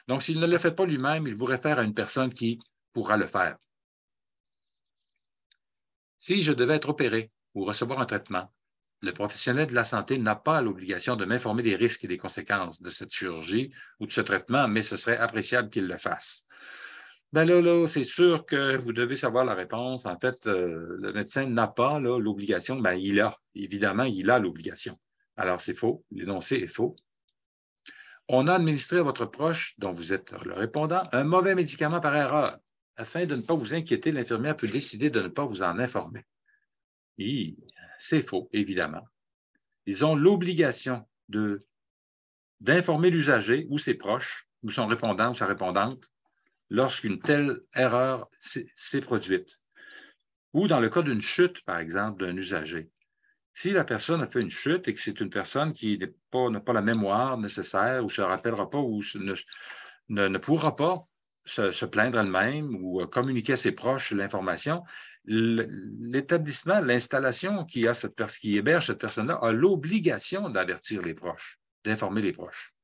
Speaker 3: Donc, s'il ne le fait pas lui-même, il vous réfère à une personne qui pourra le faire. Si je devais être opéré ou recevoir un traitement, le professionnel de la santé n'a pas l'obligation de m'informer des risques et des conséquences de cette chirurgie ou de ce traitement, mais ce serait appréciable qu'il le fasse. Ben là, c'est sûr que vous devez savoir la réponse. En fait, le médecin n'a pas l'obligation. Ben, évidemment, il a l'obligation. Alors, c'est faux. L'énoncé est faux. On a administré à votre proche, dont vous êtes le répondant, un mauvais médicament par erreur. Afin de ne pas vous inquiéter, l'infirmière peut décider de ne pas vous en informer. C'est faux, évidemment. Ils ont l'obligation d'informer l'usager ou ses proches, ou son répondant ou sa répondante, lorsqu'une telle erreur s'est produite. Ou dans le cas d'une chute, par exemple, d'un usager. Si la personne a fait une chute et que c'est une personne qui n'a pas la mémoire nécessaire ou ne se rappellera pas ou ne pourra pas se plaindre elle-même ou communiquer à ses proches l'information, l'établissement, l'installation qui héberge cette personne-là a l'obligation d'avertir les proches, d'informer les proches.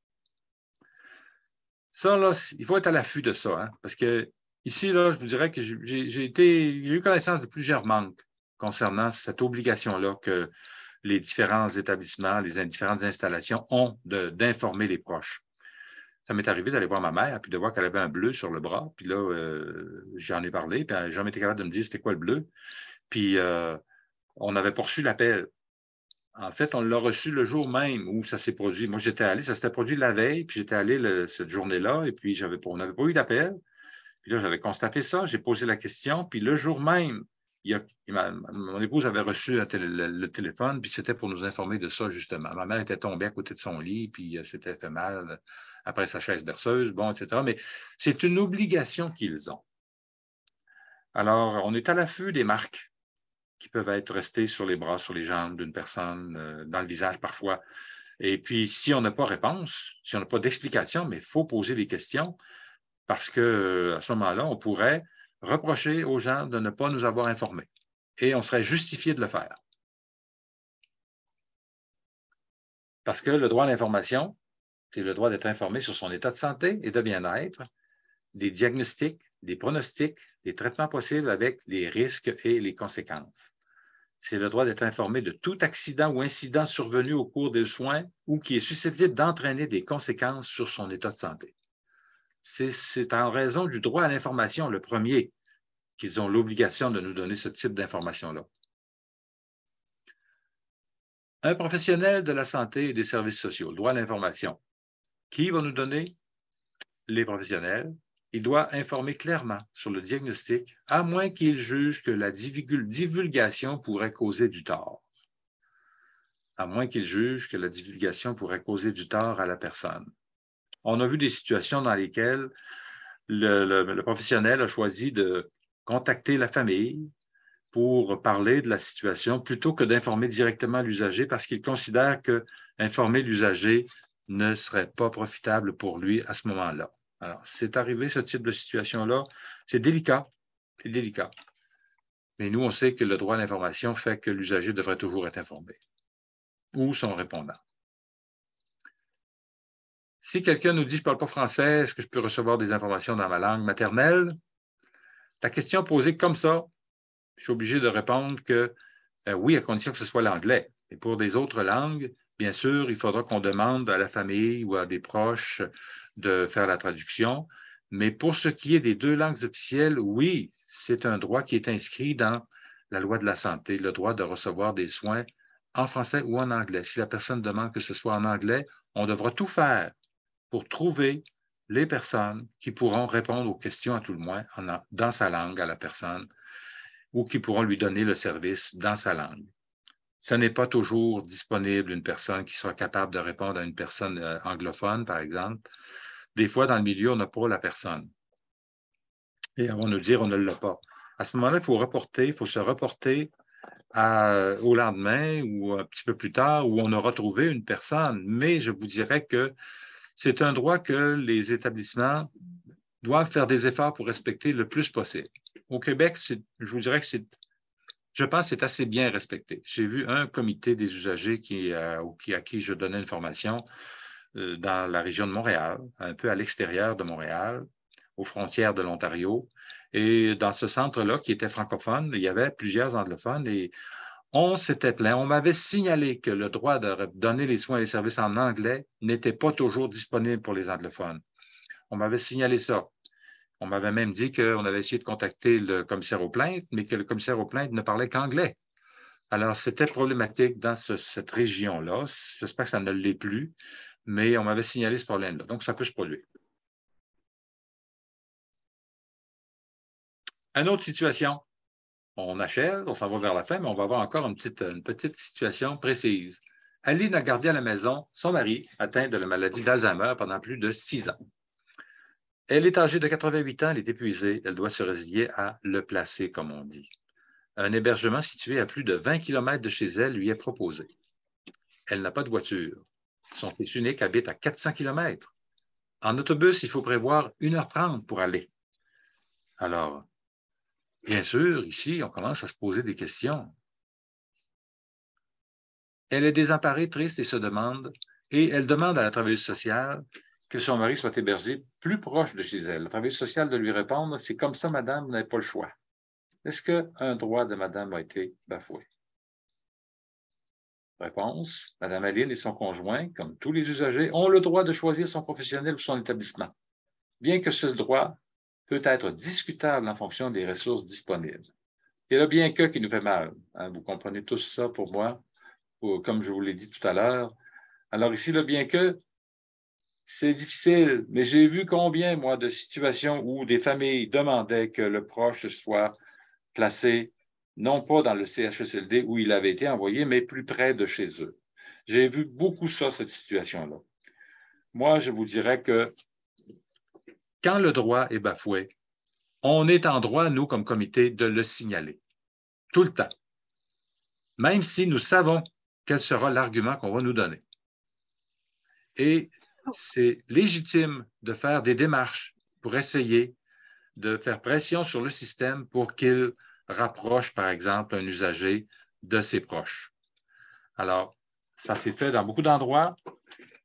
Speaker 3: Ça, là, il faut être à l'affût de ça, hein, parce que ici, là, je vous dirais que j'ai eu connaissance de plusieurs manques concernant cette obligation-là que les différents établissements, les différentes installations ont d'informer les proches. Ça m'est arrivé d'aller voir ma mère, puis de voir qu'elle avait un bleu sur le bras, puis là, j'en ai parlé, puis elle n'a jamais été capable de me dire c'était quoi le bleu. Puis on avait poursu l'appel. En fait, on l'a reçu le jour même où ça s'est produit. Moi, j'étais allé, ça s'était produit la veille, puis j'étais allé cette journée-là, et puis on n'avait pas eu d'appel. Puis là, j'avais constaté ça, j'ai posé la question, puis le jour même, mon épouse avait reçu le téléphone, puis c'était pour nous informer de ça, justement. Ma mère était tombée à côté de son lit, puis s'était fait mal après sa chaise berceuse, bon, etc. Mais c'est une obligation qu'ils ont. Alors, on est à l'affût des marques qui peuvent être restés sur les bras, sur les jambes d'une personne, dans le visage parfois. Et puis, si on n'a pas réponse, si on n'a pas d'explication, mais il faut poser des questions parce qu'à ce moment-là, on pourrait reprocher aux gens de ne pas nous avoir informés et on serait justifié de le faire. Parce que le droit à l'information, c'est le droit d'être informé sur son état de santé et de bien-être, des diagnostics, des pronostics, des traitements possibles avec les risques et les conséquences. C'est le droit d'être informé de tout accident ou incident survenu au cours des soins ou qui est susceptible d'entraîner des conséquences sur son état de santé. C'est en raison du droit à l'information, le premier, qu'ils ont l'obligation de nous donner ce type d'information-là. Un professionnel de la santé et des services sociaux, le droit à l'information. Qui va nous donner? Les professionnels. Il doit informer clairement sur le diagnostic, à moins qu'il juge que la divulgation pourrait causer du tort. À moins qu'il juge que la divulgation pourrait causer du tort à la personne. On a vu des situations dans lesquelles le professionnel a choisi de contacter la famille pour parler de la situation plutôt que d'informer directement l'usager parce qu'il considère que informer l'usager ne serait pas profitable pour lui à ce moment-là. Alors, c'est arrivé ce type de situation-là. C'est délicat. C'est délicat. Mais nous, on sait que le droit à l'information fait que l'usager devrait toujours être informé ou son répondant. Si quelqu'un nous dit « je ne parle pas français, est-ce que je peux recevoir des informations dans ma langue maternelle? » La question posée comme ça, je suis obligé de répondre que oui, à condition que ce soit l'anglais. Et pour des autres langues, bien sûr, il faudra qu'on demande à la famille ou à des proches de faire la traduction. Mais pour ce qui est des deux langues officielles, oui, c'est un droit qui est inscrit dans la loi de la santé, le droit de recevoir des soins en français ou en anglais. Si la personne demande que ce soit en anglais, on devra tout faire pour trouver les personnes qui pourront répondre aux questions, à tout le moins, dans sa langue à la personne, ou qui pourront lui donner le service dans sa langue. Ce n'est pas toujours disponible une personne qui sera capable de répondre à une personne anglophone, par exemple. Des fois, dans le milieu, on n'a pas la personne. Et on va nous dire on ne l'a pas. À ce moment-là, il faut se reporter au lendemain ou un petit peu plus tard où on aura trouvé une personne. Mais je vous dirais que c'est un droit que les établissements doivent faire des efforts pour respecter le plus possible. Au Québec, je vous dirais que je pense que c'est assez bien respecté. J'ai vu un comité des usagers à qui je donnais une formation dans la région de Montréal, un peu à l'extérieur de Montréal, aux frontières de l'Ontario. Et dans ce centre-là, qui était francophone, il y avait plusieurs anglophones et on s'était plaint. On m'avait signalé que le droit de donner les soins et les services en anglais n'était pas toujours disponible pour les anglophones. On m'avait signalé ça. On m'avait même dit qu'on avait essayé de contacter le commissaire aux plaintes, mais que le commissaire aux plaintes ne parlait qu'anglais. Alors, c'était problématique dans cette région-là. J'espère que ça ne l'est plus, mais on m'avait signalé ce problème-là. Donc, ça peut se produire. Une autre situation. On achève, on s'en va vers la fin, mais on va avoir encore une petite situation précise. Aline a gardé à la maison son mari atteint de la maladie d'Alzheimer pendant plus de 6 ans. Elle est âgée de 88 ans, elle est épuisée, elle doit se résigner à le placer, comme on dit. Un hébergement situé à plus de 20 km de chez elle lui est proposé. Elle n'a pas de voiture. Son fils unique habite à 400 km. En autobus, il faut prévoir 1h30 pour aller. Alors, bien sûr, ici, on commence à se poser des questions. Elle est désemparée, triste et elle demande à la travailleuse sociale que son mari soit hébergé plus proche de chez elle. La travailleuse sociale de lui répondre, c'est comme ça, madame, vous n'avez pas le choix. Est-ce qu'un droit de madame a été bafoué? Réponse, madame Aline et son conjoint, comme tous les usagers, ont le droit de choisir son professionnel ou son établissement, bien que ce droit peut être discutable en fonction des ressources disponibles. Et le bien que qui nous fait mal. Hein, vous comprenez tous ça pour moi, comme je vous l'ai dit tout à l'heure. Alors ici, le bien que, c'est difficile, mais j'ai vu combien, moi, de situations où des familles demandaient que le proche soit placé, non pas dans le CHSLD où il avait été envoyé, mais plus près de chez eux. J'ai vu beaucoup ça, cette situation-là. Moi, je vous dirais que quand le droit est bafoué, on est en droit, nous, comme comité, de le signaler. Tout le temps. même si nous savons quel sera l'argument qu'on va nous donner. Et c'est légitime de faire des démarches pour essayer de faire pression sur le système pour qu'il rapproche, par exemple, un usager de ses proches. Alors, ça s'est fait dans beaucoup d'endroits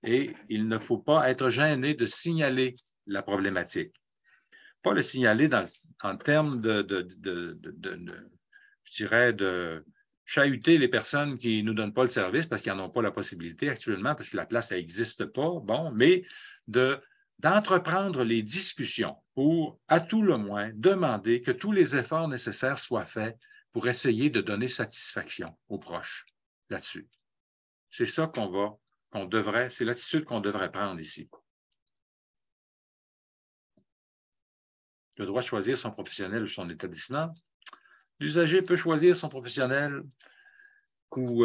Speaker 3: et il ne faut pas être gêné de signaler la problématique. Pas le signaler en termes je dirais, de chahuter les personnes qui ne nous donnent pas le service parce qu'ils n'en ont pas la possibilité actuellement, parce que la place n'existe pas, bon, mais d'entreprendre les discussions pour, à tout le moins, demander que tous les efforts nécessaires soient faits pour essayer de donner satisfaction aux proches là-dessus. C'est ça c'est l'attitude qu'on devrait prendre ici. Le droit de choisir son professionnel ou son établissement. L'usager peut choisir son professionnel ou,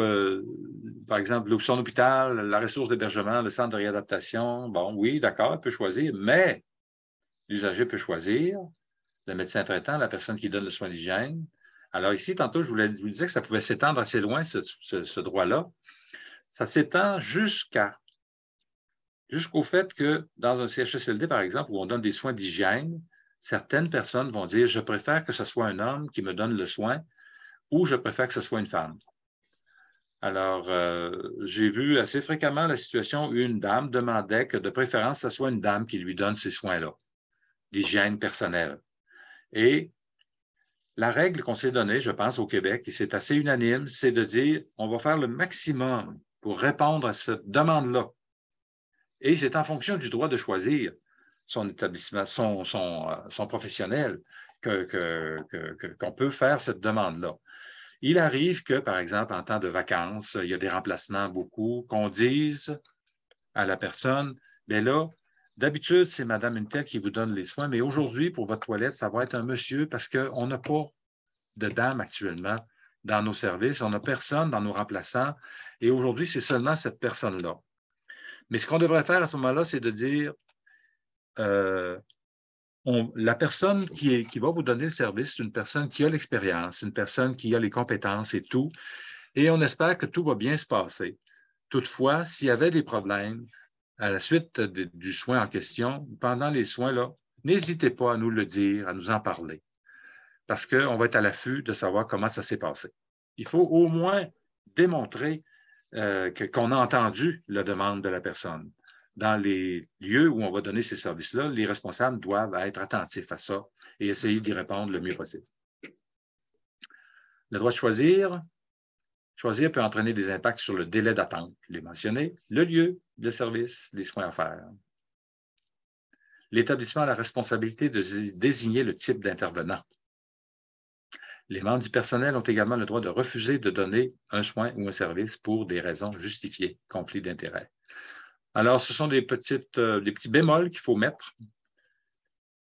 Speaker 3: par exemple, son hôpital, la ressource d'hébergement, le centre de réadaptation. Bon, oui, d'accord, il peut choisir, mais l'usager peut choisir le médecin traitant, la personne qui donne le soin d'hygiène. Alors ici, tantôt, je vous disais que ça pouvait s'étendre assez loin, ce droit-là. Ça s'étend jusqu'au fait que dans un CHSLD, par exemple, où on donne des soins d'hygiène, certaines personnes vont dire « je préfère que ce soit un homme qui me donne le soin » ou « je préfère que ce soit une femme ». Alors, j'ai vu assez fréquemment la situation où une dame demandait que de préférence, ce soit une dame qui lui donne ces soins-là, d'hygiène personnelle. Et la règle qu'on s'est donnée, je pense, au Québec, et c'est assez unanime, c'est de dire on va faire le maximum pour répondre à cette demande-là. Et c'est en fonction du droit de choisir son établissement, son professionnel, qu'on peut faire cette demande-là. Il arrive que, par exemple, en temps de vacances, il y a des remplacements beaucoup, qu'on dise à la personne, bien là, d'habitude, c'est Madame une telle qui vous donne les soins, mais aujourd'hui, pour votre toilette, ça va être un monsieur parce qu'on n'a pas de dame actuellement dans nos services, on n'a personne dans nos remplaçants, et aujourd'hui, c'est seulement cette personne-là. Mais ce qu'on devrait faire à ce moment-là, c'est de dire la personne qui va vous donner le service, c'est une personne qui a l'expérience, une personne qui a les compétences et tout, et on espère que tout va bien se passer. Toutefois, s'il y avait des problèmes à la suite du soin en question, pendant les soins, là, n'hésitez pas à nous le dire, à nous en parler, parce qu'on va être à l'affût de savoir comment ça s'est passé. Il faut au moins démontrer qu'on a entendu la demande de la personne. Dans les lieux où on va donner ces services-là, les responsables doivent être attentifs à ça et essayer d'y répondre le mieux possible. Le droit de choisir peut entraîner des impacts sur le délai d'attente, je l'ai mentionné, le lieu de service, les soins à faire. L'établissement a la responsabilité de désigner le type d'intervenant. Les membres du personnel ont également le droit de refuser de donner un soin ou un service pour des raisons justifiées, conflit d'intérêts. Alors, ce sont des petits bémols qu'il faut mettre.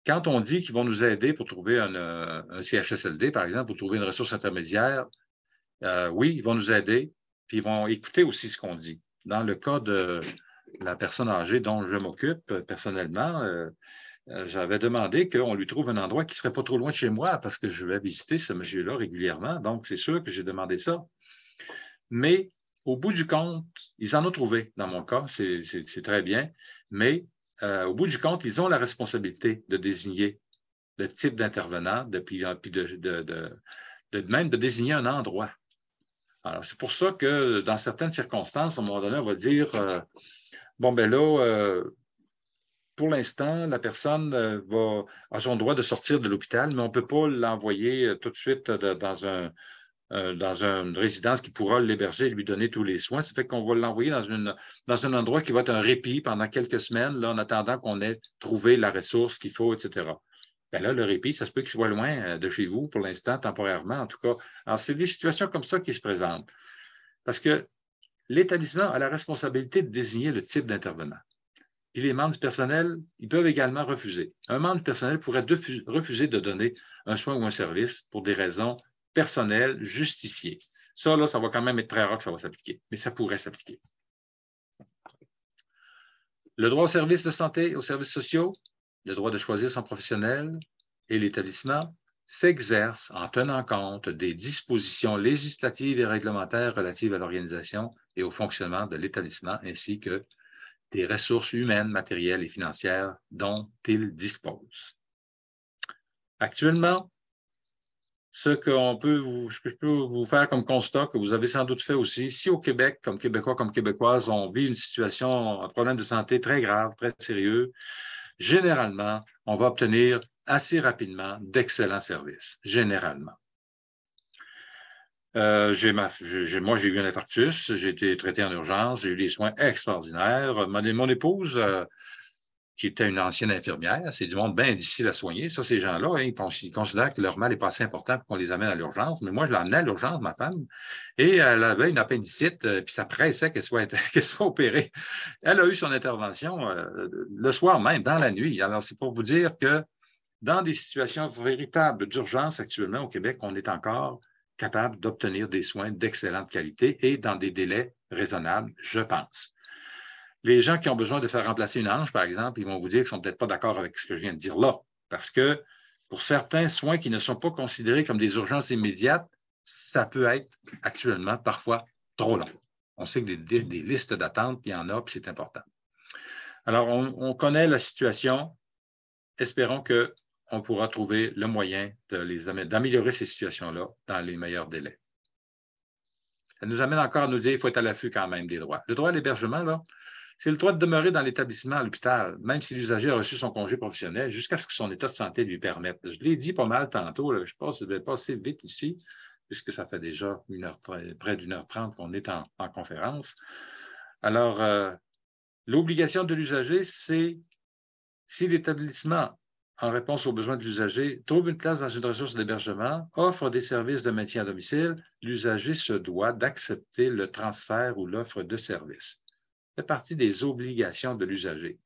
Speaker 3: Quand on dit qu'ils vont nous aider pour trouver un CHSLD, par exemple, pour trouver une ressource intermédiaire, oui, ils vont nous aider, puis ils vont écouter aussi ce qu'on dit. Dans le cas de la personne âgée dont je m'occupe personnellement, j'avais demandé qu'on lui trouve un endroit qui ne serait pas trop loin de chez moi parce que je vais visiter ce monsieur-là régulièrement. Donc, c'est sûr que j'ai demandé ça. Mais au bout du compte, ils en ont trouvé, dans mon cas, c'est très bien, mais au bout du compte, ils ont la responsabilité de désigner le type d'intervenant, puis même de désigner un endroit. Alors, c'est pour ça que dans certaines circonstances, à un moment donné, on va dire, bon, ben là, pour l'instant, la personne a son droit de sortir de l'hôpital, mais on ne peut pas l'envoyer tout de suite dans une résidence qui pourra l'héberger et lui donner tous les soins. Ça fait qu'on va l'envoyer dans un endroit qui va être un répit pendant quelques semaines, là, en attendant qu'on ait trouvé la ressource qu'il faut, etc. Bien là, le répit, ça se peut qu'il soit loin de chez vous, pour l'instant, temporairement, en tout cas. Alors, c'est des situations comme ça qui se présentent. Parce que l'établissement a la responsabilité de désigner le type d'intervenant. Puis les membres du personnel, ils peuvent également refuser. Un membre du personnel pourrait refuser de donner un soin ou un service pour des raisons personnelles justifiées. Ça, là, ça va quand même être très rare que ça va s'appliquer, mais ça pourrait s'appliquer. Le droit aux services de santé, aux services sociaux, le droit de choisir son professionnel et l'établissement, s'exerce en tenant compte des dispositions législatives et réglementaires relatives à l'organisation et au fonctionnement de l'établissement, ainsi que des ressources humaines, matérielles et financières dont il dispose. Actuellement, ce que je peux vous faire comme constat, que vous avez sans doute fait aussi, si au Québec, comme Québécois, comme Québécoises, on vit une situation, un problème de santé très grave, très sérieux, généralement, on va obtenir assez rapidement d'excellents services, généralement. Moi, j'ai eu un infarctus, j'ai été traité en urgence, j'ai eu des soins extraordinaires. Mon épouse, qui était une ancienne infirmière, c'est du monde bien difficile à soigner. Ça, ces gens-là, hein, ils considèrent que leur mal n'est pas assez important pour qu'on les amène à l'urgence. Mais moi, je l'ai amenée à l'urgence, ma femme, et elle avait une appendicite, puis ça pressait qu'elle soit opérée. Elle a eu son intervention le soir même, dans la nuit. Alors, c'est pour vous dire que dans des situations véritables d'urgence actuellement au Québec, on est encore capable d'obtenir des soins d'excellente qualité et dans des délais raisonnables, je pense. Les gens qui ont besoin de faire remplacer une hanche, par exemple, ils vont vous dire qu'ils ne sont peut-être pas d'accord avec ce que je viens de dire là, parce que pour certains soins qui ne sont pas considérés comme des urgences immédiates, ça peut être actuellement parfois trop long. On sait que des listes d'attente, il y en a, puis c'est important. Alors, on connaît la situation. Espérons qu'on pourra trouver le moyen d'améliorer ces situations-là dans les meilleurs délais. Ça nous amène encore à nous dire qu'il faut être à l'affût quand même des droits. Le droit à l'hébergement, là, c'est le droit de demeurer dans l'établissement à l'hôpital, même si l'usager a reçu son congé professionnel, jusqu'à ce que son état de santé lui permette. Je l'ai dit pas mal tantôt, là, je pense que je vais passer vite ici, puisque ça fait déjà près d'1h30 qu'on est en conférence. Alors, l'obligation de l'usager, c'est si l'établissement, en réponse aux besoins de l'usager, trouve une place dans une ressource d'hébergement, offre des services de maintien à domicile, l'usager se doit d'accepter le transfert ou l'offre de service. Ça fait partie des obligations de l'usager.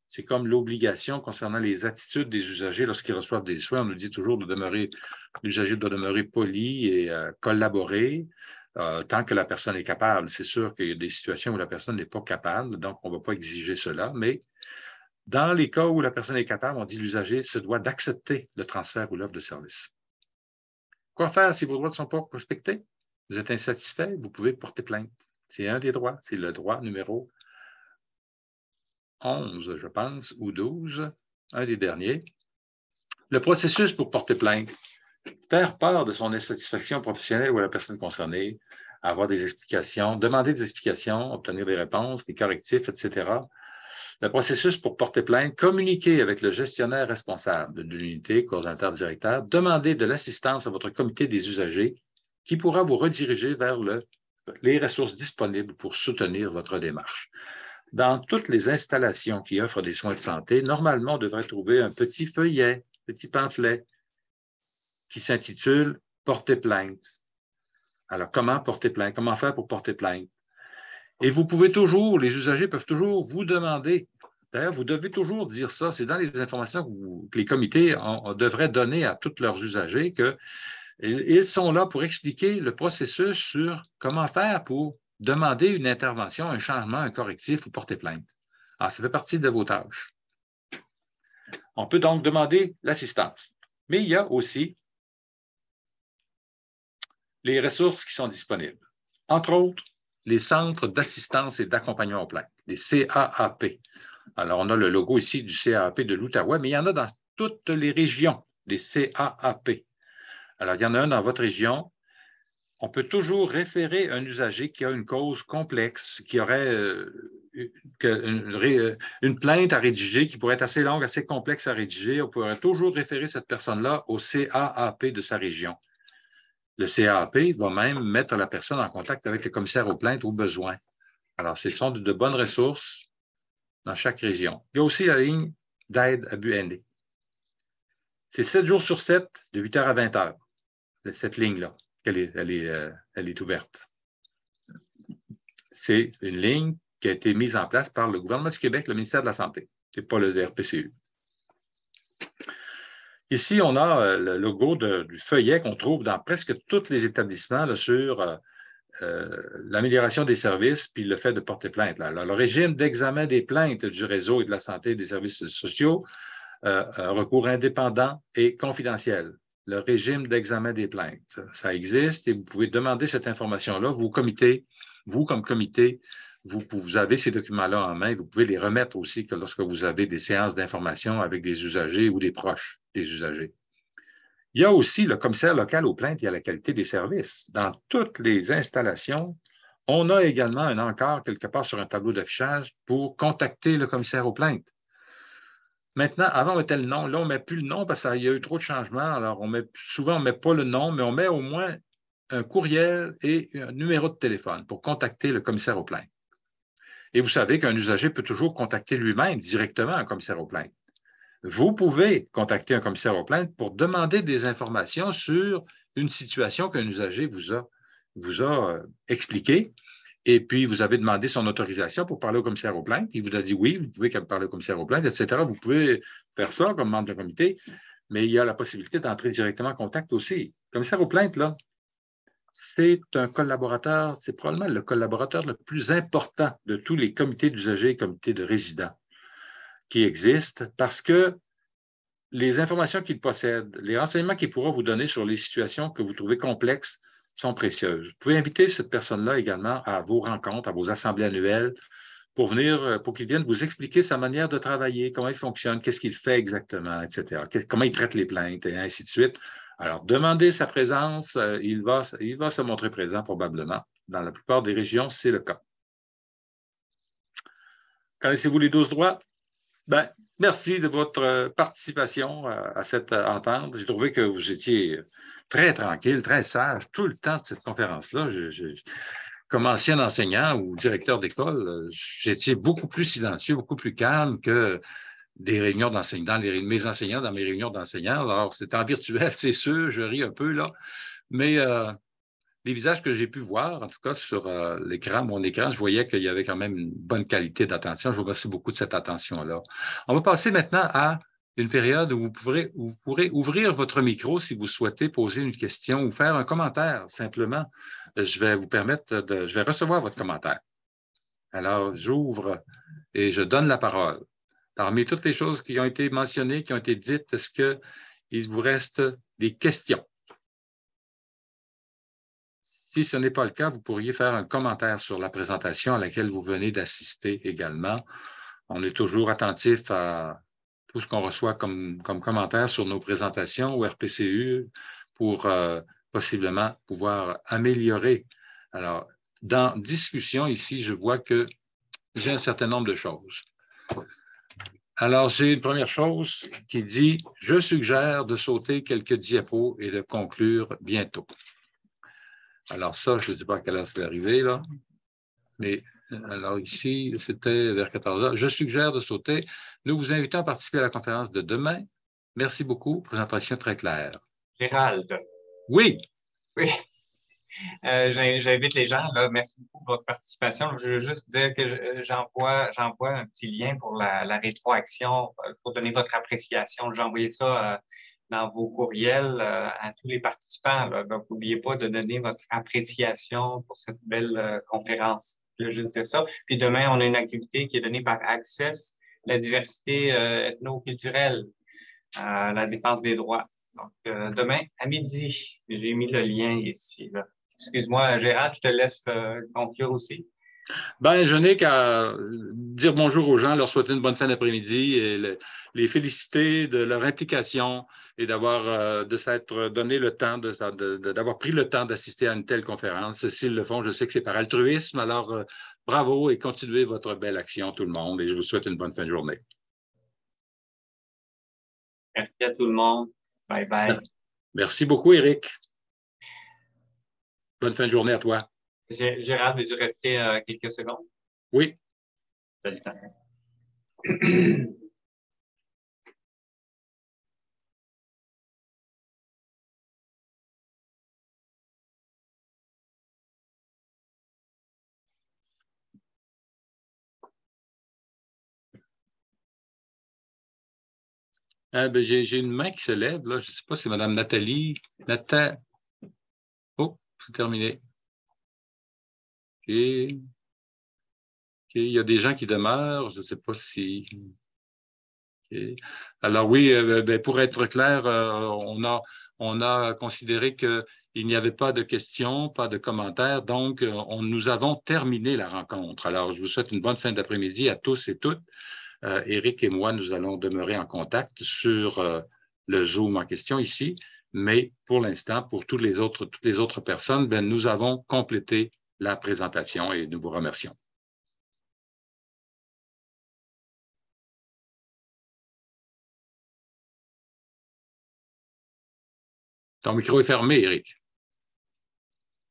Speaker 3: C'est comme l'obligation concernant les attitudes des usagers lorsqu'ils reçoivent des soins. On nous dit toujours l'usager doit demeurer poli et collaborer tant que la personne est capable. C'est sûr qu'il y a des situations où la personne n'est pas capable, donc on ne va pas exiger cela, mais dans les cas où la personne est capable, on dit que l'usager se doit d'accepter le transfert ou l'offre de service. Quoi faire si vos droits ne sont pas respectés? Vous êtes insatisfait, vous pouvez porter plainte. C'est un des droits, c'est le droit numéro 11, je pense, ou 12, un des derniers. Le processus pour porter plainte, faire part de son insatisfaction professionnelle ou à la personne concernée, avoir des explications, demander des explications, obtenir des réponses, des correctifs, etc. Le processus pour porter plainte, communiquer avec le gestionnaire responsable de l'unité, coordonnateur directeur, demander de l'assistance à votre comité des usagers qui pourra vous rediriger vers les ressources disponibles pour soutenir votre démarche. Dans toutes les installations qui offrent des soins de santé, normalement, on devrait trouver un petit feuillet, petit pamphlet qui s'intitule « Porter plainte ». Alors, comment porter plainte? Comment faire pour porter plainte? Et vous pouvez toujours, les usagers peuvent toujours vous demander, d'ailleurs, vous devez toujours dire ça, c'est dans les informations que les comités devraient donner à tous leurs usagers, qu'ils sont là pour expliquer le processus sur comment faire pour demander une intervention, un changement, un correctif ou porter plainte. Alors, ça fait partie de vos tâches. On peut donc demander l'assistance. Mais il y a aussi les ressources qui sont disponibles. Entre autres, les centres d'assistance et d'accompagnement aux plaintes, les CAAP. Alors, on a le logo ici du CAAP de l'Outaouais, mais il y en a dans toutes les régions, les CAAP. Alors, il y en a un dans votre région. On peut toujours référer un usager qui a une cause complexe, qui aurait une plainte à rédiger, qui pourrait être assez longue, assez complexe à rédiger. On pourrait toujours référer cette personne-là au CAAP de sa région. Le CAAP va même mettre la personne en contact avec le commissaire aux plaintes au besoin. Alors, ce sont de bonnes ressources dans chaque région. Il y a aussi la ligne d'aide à but haineux. C'est 7 jours sur 7, de 8h à 20h, cette ligne-là, elle est ouverte. C'est une ligne qui a été mise en place par le gouvernement du Québec, le ministère de la Santé. Ce n'est pas le RPCU. Ici, on a le logo du feuillet qu'on trouve dans presque tous les établissements là, sur l'amélioration des services puis le fait de porter plainte. Là. Le régime d'examen des plaintes du réseau et de la santé et des services sociaux, recours indépendant et confidentiel. le régime d'examen des plaintes. Ça existe et vous pouvez demander cette information-là. Vous, comme comité, vous avez ces documents-là en main. Vous pouvez les remettre aussi que lorsque vous avez des séances d'information avec des usagers ou des proches des usagers. Il y a aussi le commissaire local aux plaintes et à la qualité des services. Dans toutes les installations, on a également un encart quelque part sur un tableau d'affichage pour contacter le commissaire aux plaintes. Maintenant, avant, on mettait le nom. Là, on ne met plus le nom parce qu'il y a eu trop de changements. Alors, souvent, on ne met pas le nom, mais on met au moins un courriel et un numéro de téléphone pour contacter le commissaire aux plaintes. Et vous savez qu'un usager peut toujours contacter lui-même directement un commissaire aux plaintes. Vous pouvez contacter un commissaire aux plaintes pour demander des informations sur une situation qu'un usager vous a expliquée. Et puis, vous avez demandé son autorisation pour parler au commissaire aux plaintes. Il vous a dit oui, vous pouvez parler au commissaire aux plaintes, etc. Vous pouvez faire ça comme membre d'un comité, mais il y a la possibilité d'entrer directement en contact aussi. Le commissaire aux plaintes, là, c'est un collaborateur, c'est probablement le collaborateur le plus important de tous les comités d'usagers et comités de résidents qui existent parce que les informations qu'il possède, les renseignements qu'il pourra vous donner sur les situations que vous trouvez complexes sont précieuses. Vous pouvez inviter cette personne-là également à vos rencontres, à vos assemblées annuelles pour qu'il vienne vous expliquer sa manière de travailler, comment il fonctionne, qu'est-ce qu'il fait exactement, etc., comment il traite les plaintes et ainsi de suite. Alors, demandez sa présence, il va se montrer présent probablement. Dans la plupart des régions, c'est le cas. Connaissez-vous les 12 droits? Ben, merci de votre participation à cette entente. J'ai trouvé que vous étiez très tranquille, très sage tout le temps de cette conférence-là. Comme ancien enseignant ou directeur d'école, j'étais beaucoup plus silencieux, beaucoup plus calme que des réunions d'enseignants, mes enseignants dans mes réunions d'enseignants. Alors, c'est en virtuel, c'est sûr, je ris un peu là, mais les visages que j'ai pu voir, en tout cas sur mon écran, je voyais qu'il y avait quand même une bonne qualité d'attention. Je vous remercie beaucoup de cette attention-là. On va passer maintenant à une période où vous pourrez ouvrir votre micro si vous souhaitez poser une question ou faire un commentaire, simplement. Je vais recevoir votre commentaire. Alors, j'ouvre et je donne la parole. Parmi toutes les choses qui ont été mentionnées, qui ont été dites, est-ce qu'il vous reste des questions? Si ce n'est pas le cas, vous pourriez faire un commentaire sur la présentation à laquelle vous venez d'assister également. On est toujours attentif à tout ce qu'on reçoit comme commentaire sur nos présentations au RPCU pour possiblement pouvoir améliorer. Alors, dans discussion ici, je vois que j'ai un certain nombre de choses. Alors, j'ai une première chose qui dit « Je suggère de sauter quelques diapos et de conclure bientôt ». Alors ça, je ne sais pas à quelle heure c'est arrivé, là. Mais alors ici, c'était vers 14 heures. Je suggère de sauter. Nous vous invitons à participer à la conférence de demain. Merci beaucoup. Présentation très claire.
Speaker 6: Gérald.
Speaker 3: Oui.
Speaker 6: Oui. J'invite les gens, là. Merci beaucoup pour votre participation. Je veux juste dire que j'envoie un petit lien pour la rétroaction, pour donner votre appréciation. J'ai envoyé ça dans vos courriels à tous les participants. Là. Donc, n'oubliez pas de donner votre appréciation pour cette belle conférence. Je veux juste dire ça. Puis demain, on a une activité qui est donnée par Access, la diversité ethno-culturelle, la défense des droits. Donc, demain à midi, j'ai mis le lien ici. Là. Excuse-moi, Gérard, je te laisse conclure aussi.
Speaker 3: Ben, je n'ai qu'à dire bonjour aux gens, leur souhaiter une bonne fin d'après-midi et les féliciter de leur implication et de s'être donné le temps, d'avoir pris le temps d'assister à une telle conférence. S'ils le font, je sais que c'est par altruisme. Alors, bravo et continuez votre belle action, tout le monde, et je vous souhaite une bonne fin de journée.
Speaker 6: Merci à tout le monde. Bye bye.
Speaker 3: Merci beaucoup, Éric. Bonne fin de journée à toi.
Speaker 6: Gérard, veux-tu rester quelques secondes?
Speaker 3: Oui. J'ai une main qui se lève, là. Je ne sais pas si c'est Mme Nathalie. Oh, c'est terminé. OK. Il y a des gens qui demeurent. Je ne sais pas si... Okay. Alors oui, pour être clair, on on a considéré qu'il n'y avait pas de questions, pas de commentaires, donc nous avons terminé la rencontre. Alors, je vous souhaite une bonne fin d'après-midi à tous et toutes. Éric et moi, nous allons demeurer en contact sur le Zoom en question ici, mais pour l'instant, pour toutes les autres personnes, ben, nous avons complété la présentation et nous vous remercions. Ton micro est fermé, Éric.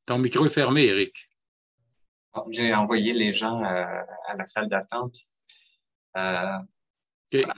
Speaker 3: Ton micro est fermé, Éric.
Speaker 6: J'ai envoyé les gens à la salle d'attente.
Speaker 3: OK.
Speaker 6: Voilà.